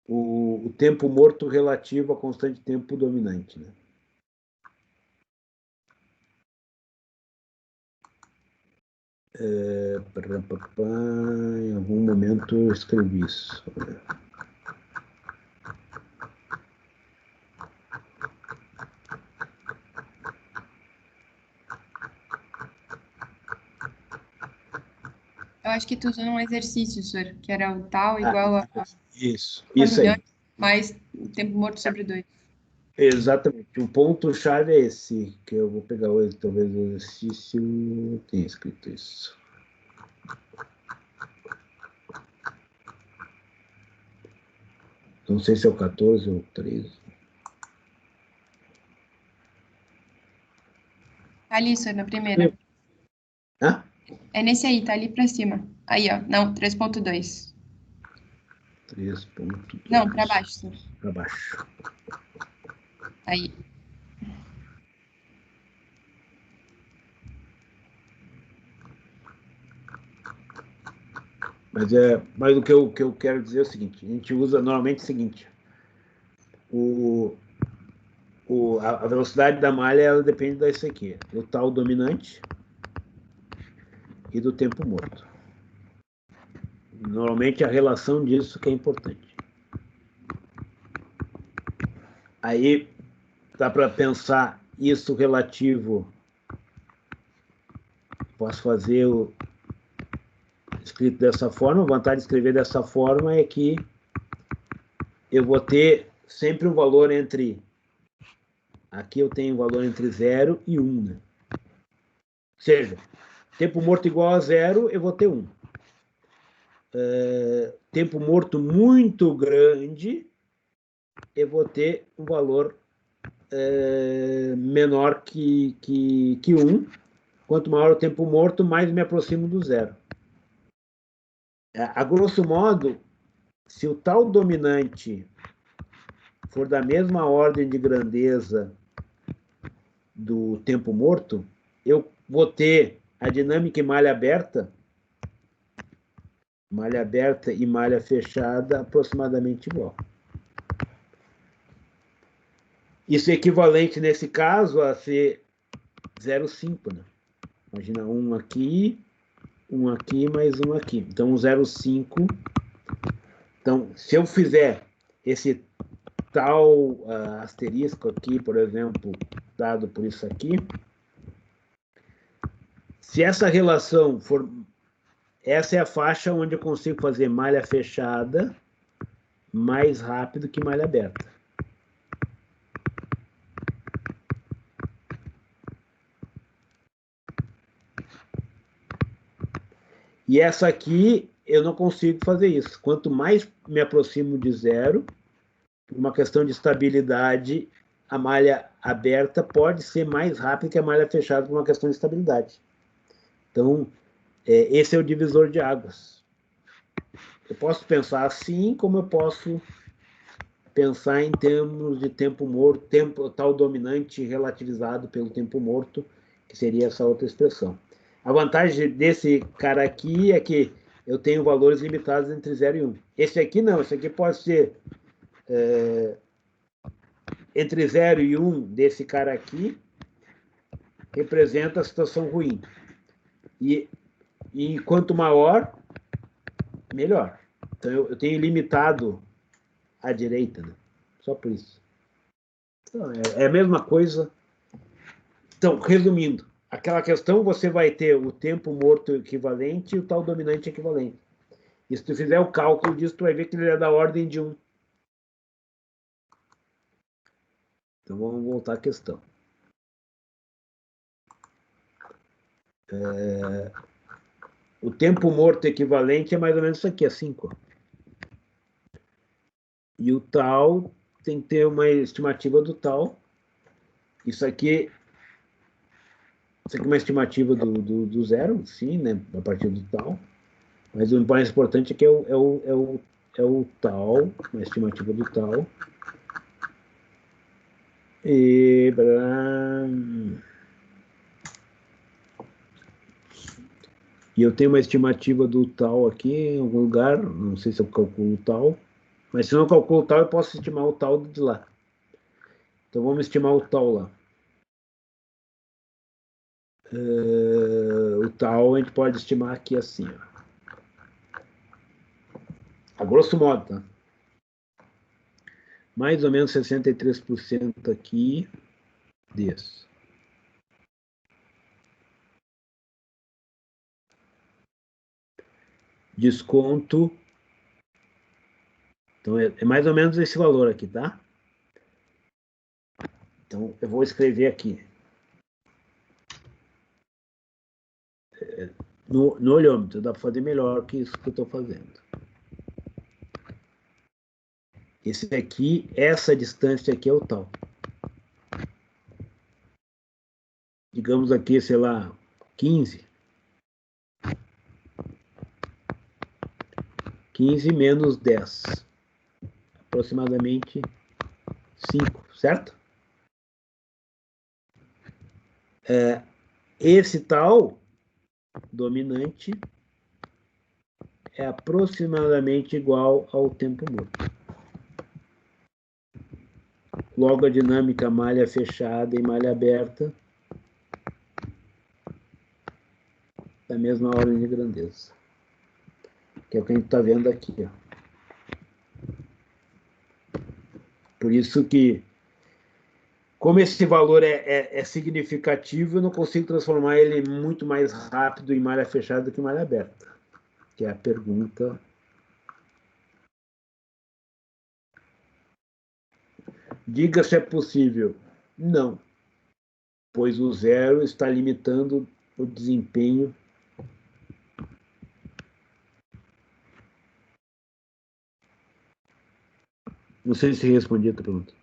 o tempo morto relativo a constante tempo dominante. Né? Em algum momento eu escrevi isso. Eu acho que tu usou um exercício, senhor, que era o tal igual a Isso dominante aí. mais o tempo morto sobre 2. Exatamente. O ponto-chave é esse, que eu vou pegar hoje, talvez o exercício tenha escrito isso. Não sei se é o 14 ou o 13. Tá ali, senhor, na primeira. Hã? É nesse aí, tá ali pra cima. Aí, ó. Não, 3.2. 3.2. Não, pra baixo, senhor. Para baixo. Aí. Mas o que eu quero dizer é o seguinte: a gente usa normalmente o seguinte: a velocidade da malha ela depende desse aqui, do tal dominante e do tempo morto. Normalmente a relação disso que é importante. Aí dá para pensar isso relativo. Posso fazer escrito dessa forma. A vantagem de escrever dessa forma é que eu vou ter sempre um valor entre... Aqui eu tenho um valor entre 0 e 1. Né? Ou seja, tempo morto igual a 0, eu vou ter 1. Tempo morto muito grande, eu vou ter um valor menor que 1. Quanto maior o tempo morto, mais me aproximo do 0. A grosso modo, se o tal dominante for da mesma ordem de grandeza do tempo morto, eu vou ter a dinâmica em malha aberta e malha fechada aproximadamente igual. Isso é equivalente, nesse caso, a ser 0,5, né? Imagina um aqui, mais um aqui. Então, 0,5. Então, se eu fizer esse tal asterisco aqui, por exemplo, dado por isso aqui, se essa relação for... Essa é a faixa onde eu consigo fazer malha fechada mais rápido que malha aberta. E essa aqui, eu não consigo fazer isso. Quanto mais me aproximo de zero, por uma questão de estabilidade, a malha aberta pode ser mais rápida que a malha fechada por uma questão de estabilidade. Então, esse é o divisor de águas. Eu posso pensar assim, como eu posso pensar em termos de tempo morto, tempo tal dominante relativizado pelo tempo morto, que seria essa outra expressão. A vantagem desse cara aqui é que eu tenho valores limitados entre 0 e 1. Esse aqui não, esse aqui pode ser entre 0 e 1 desse cara aqui, representa a situação ruim. E quanto maior, melhor. Então, eu tenho limitado à direita, né? Só por isso. Então, é a mesma coisa. Então, resumindo, aquela questão, você vai ter o tempo morto equivalente e o tal dominante equivalente. E se tu fizer o cálculo disso, tu vai ver que ele é da ordem de 1. Então, vamos voltar à questão. O tempo morto equivalente é mais ou menos isso aqui, é 5. E o tal tem que ter uma estimativa do tal. Isso aqui é uma estimativa do zero, sim, né? A partir do tal. Mas o mais importante é que é o tal, uma estimativa do tal. E eu tenho uma estimativa do tal aqui em algum lugar, não sei se eu calculo o tal, mas se eu não calculo o tal, eu posso estimar o tal de lá. Então vamos estimar o tal lá. O tal a gente pode estimar aqui assim, ó. A grosso modo, tá? Mais ou menos 63% aqui desse. Desconto. Então, é mais ou menos esse valor aqui, tá? Então, eu vou escrever aqui. No olhômetro, dá para fazer melhor que isso que eu estou fazendo. Esse aqui, essa distância aqui é o tal. Digamos aqui, sei lá, 15. 15 menos 10. Aproximadamente 5, certo? Esse tal dominante é aproximadamente igual ao tempo morto. Logo, a dinâmica malha fechada e malha aberta da mesma ordem de grandeza. Que é o que a gente está vendo aqui. Ó. Por isso que, como esse valor é significativo, eu não consigo transformar ele muito mais rápido em malha fechada do que malha aberta. Que é a pergunta. Diga se é possível. Não. Pois o zero está limitando o desempenho. Não sei se respondi a tua pergunta.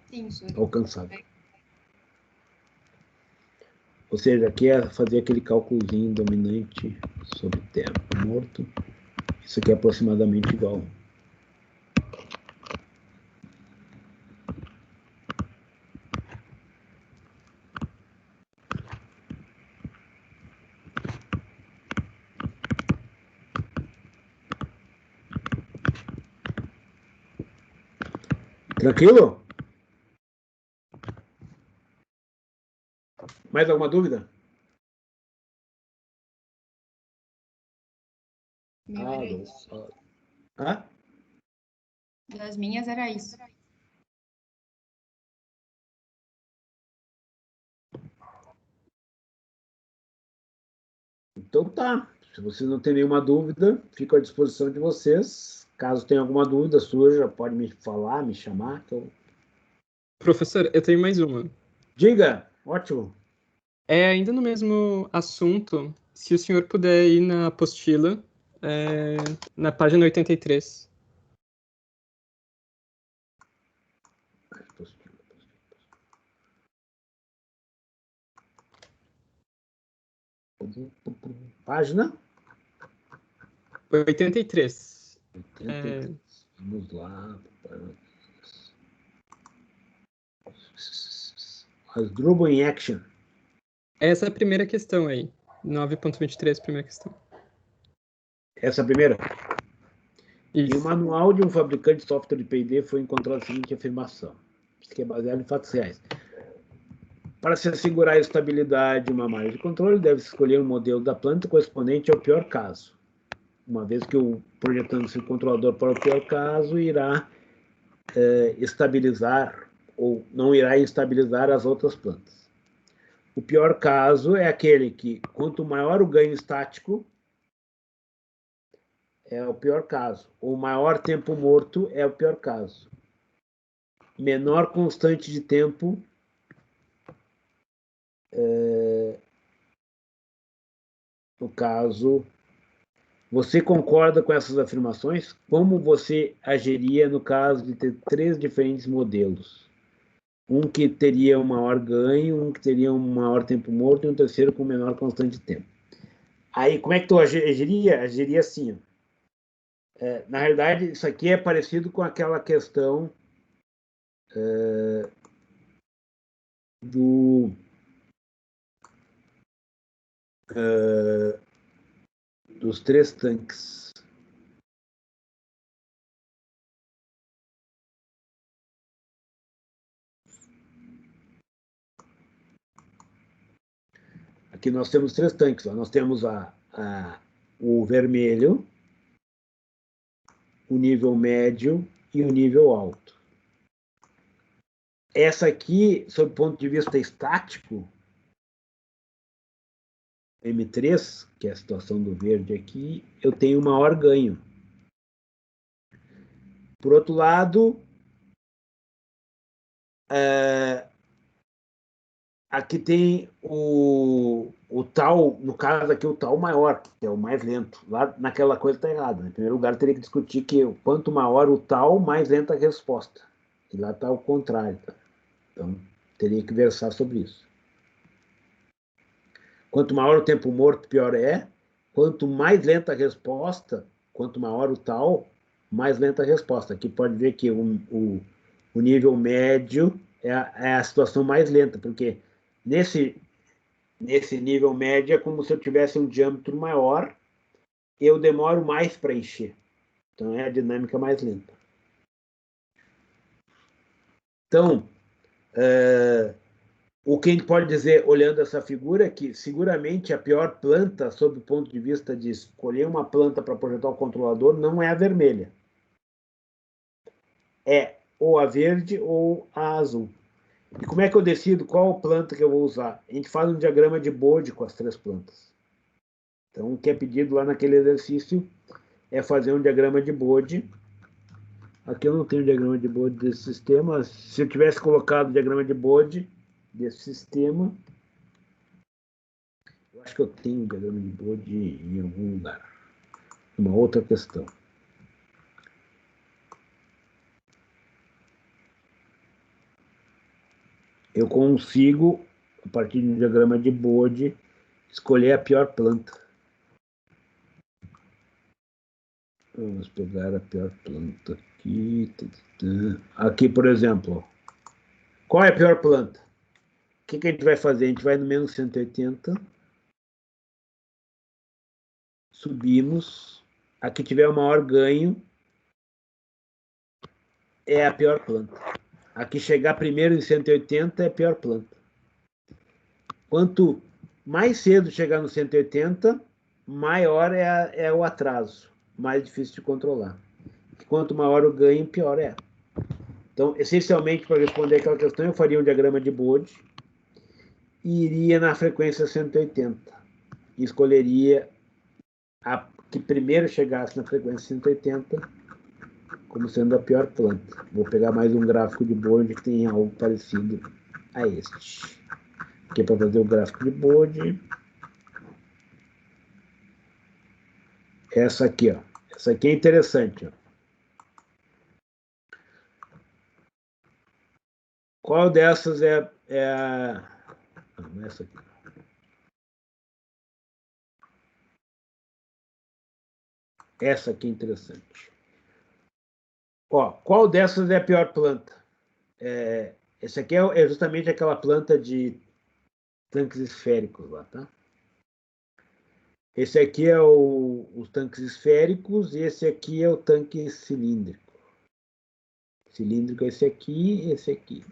Sim, senhor. Alcançado. Ou seja, aqui é fazer aquele cálculozinho dominante sobre tempo morto. Isso aqui é aproximadamente igual. Tranquilo? Mais alguma dúvida? Meu era isso. Hã? Das minhas era isso. Então tá. Se vocês não têm nenhuma dúvida, fico à disposição de vocês. Caso tenha alguma dúvida sua, já pode me falar, me chamar. Então... Professor, eu tenho mais uma. Diga, ótimo. É ainda no mesmo assunto, se o senhor puder ir na apostila, na página 83. Página 83. 83. Vamos lá. Asdrubal in Action. Essa é a primeira questão aí. 9.23, primeira questão. Essa é a primeira? Isso. Em um manual de um fabricante de software de P&D foi encontrada a seguinte afirmação. Isso aqui é baseado em fatos reais. Para se assegurar a estabilidade de uma malha de controle, deve-se escolher um modelo da planta correspondente ao pior caso. Uma vez que o projetando-se o controlador para o pior caso, irá estabilizar ou não irá instabilizar as outras plantas. O pior caso é aquele que, quanto maior o ganho estático, é o pior caso. O maior tempo morto é o pior caso. Menor constante de tempo no caso, você concorda com essas afirmações? Como você agiria no caso de ter 3 diferentes modelos? Um que teria um maior ganho, um que teria um maior tempo morto e um terceiro com menor constante de tempo. Aí, como é que tu agiria? Agiria assim. Na realidade, isso aqui é parecido com aquela questão dos 3 tanques. Aqui nós temos 3 tanques. Ó. Nós temos o vermelho, o nível médio e o nível alto. Essa aqui, sob o ponto de vista estático, M3, que é a situação do verde aqui, eu tenho maior ganho. Por outro lado, aqui tem o tal, no caso aqui, o tal maior, que é o mais lento. Lá naquela coisa está errada. Em primeiro lugar, teria que discutir que quanto maior o tal, mais lenta a resposta. E lá está o contrário. Tá? Então, teria que versar sobre isso. Quanto maior o tempo morto, pior é. Quanto mais lenta a resposta, quanto maior o tal, mais lenta a resposta. Aqui pode ver que o nível médio é a situação mais lenta, porque nesse nível médio é como se eu tivesse um diâmetro maior, eu demoro mais para encher. Então é a dinâmica mais lenta. Então, o que a gente pode dizer, olhando essa figura, é que seguramente a pior planta, sob o ponto de vista de escolher uma planta para projetar o controlador, não é a vermelha. É ou a verde ou a azul. E como é que eu decido qual planta que eu vou usar? A gente faz um diagrama de Bode com as 3 plantas. Então, o que é pedido lá naquele exercício é fazer um diagrama de Bode. Aqui eu não tenho diagrama de Bode desse sistema. Se eu tivesse colocado o diagrama de Bode desse sistema, eu acho que eu tenho um diagrama de Bode em algum lugar. Uma outra questão. Eu consigo a partir de um diagrama de Bode, escolher a pior planta. Vamos pegar a pior planta aqui. Aqui, por exemplo, qual é a pior planta? O que a gente vai fazer? A gente vai no menos 180, subimos, a que tiver o maior ganho é a pior planta. A que chegar primeiro em 180 é a pior planta. Quanto mais cedo chegar no 180, maior é o atraso, mais difícil de controlar. Quanto maior o ganho, pior é. Então, essencialmente, para responder aquela questão, eu faria um diagrama de Bode e iria na frequência 180. E escolheria a que primeiro chegasse na frequência 180 como sendo a pior planta. Vou pegar mais um gráfico de Bode que tem algo parecido a este. Aqui para fazer o gráfico de Bode. Essa aqui, ó. Essa aqui é interessante, ó. Qual dessas é a... Não, essa aqui. Essa aqui é interessante. Ó, qual dessas é a pior planta? Essa aqui é justamente aquela planta de tanques esféricos lá, tá? Esse aqui é os tanques esféricos e esse aqui é o tanque cilíndrico. Cilíndrico é esse aqui e esse aqui.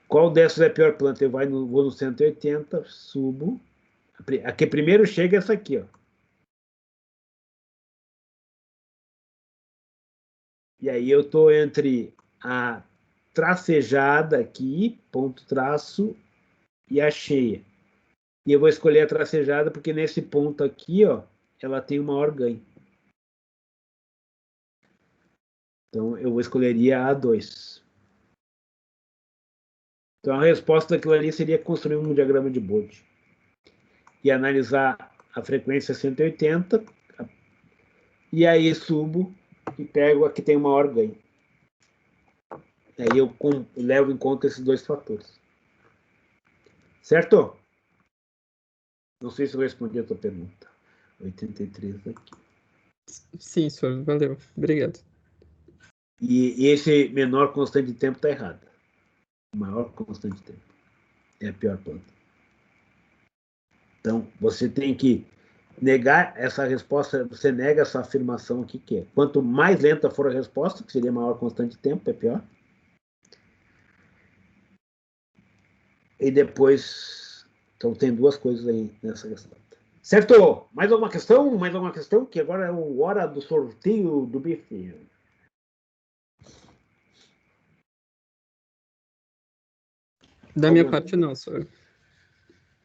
Qual dessas é a pior planta? Eu vou no 180, subo. A que primeiro chega é essa aqui, ó. E aí eu estou entre a tracejada aqui, ponto traço, e a cheia. E eu vou escolher a tracejada porque nesse ponto aqui, ó, ela tem o maior ganho. Então eu escolheria a A2. Então a resposta daquilo ali seria construir um diagrama de Bode. E analisar a frequência 180, e aí subo e pego a que tem o maior ganho. Aí eu levo em conta esses dois fatores. Certo? Não sei se eu respondi a tua pergunta. 83 aqui. Sim, senhor. Valeu. Obrigado. E esse menor constante de tempo está errado. O maior constante de tempo é a pior planta. Então, você tem que negar essa resposta, você nega essa afirmação aqui, que é quanto mais lenta for a resposta, que seria maior constante de tempo, é pior. E depois, então tem duas coisas aí nessa questão. Certo? Mais alguma questão? Mais alguma questão? Que agora é a hora do sorteio do bife. Da minha parte, não, senhor.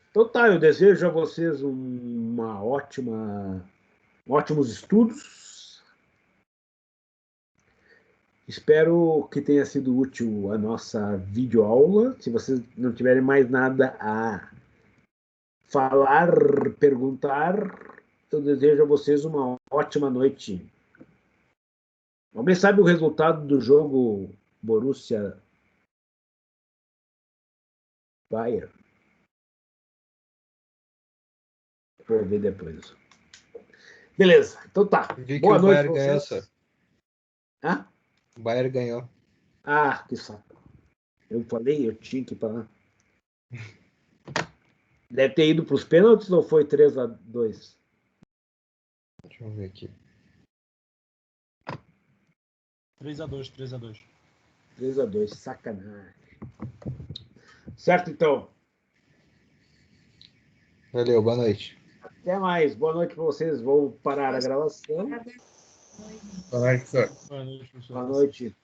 Então tá, eu desejo a vocês ótimos estudos. Espero que tenha sido útil a nossa videoaula. Se vocês não tiverem mais nada a falar, perguntar, eu desejo a vocês uma ótima noite. Alguém sabe o resultado do jogo Borussia Bayern? Vou ver depois. Beleza, então tá. Boa noite pra vocês. Hã? O Bayern ganhou. Ah, que saco. Eu falei, eu tinha que ir pra lá. Deve ter ido para os pênaltis ou foi 3-2? Deixa eu ver aqui. 3-2. 3-2, sacanagem. Certo, então. Valeu, boa noite. Até mais. Boa noite para vocês. Vou parar a gravação. Boa noite, senhor. Boa noite, professor. Boa noite.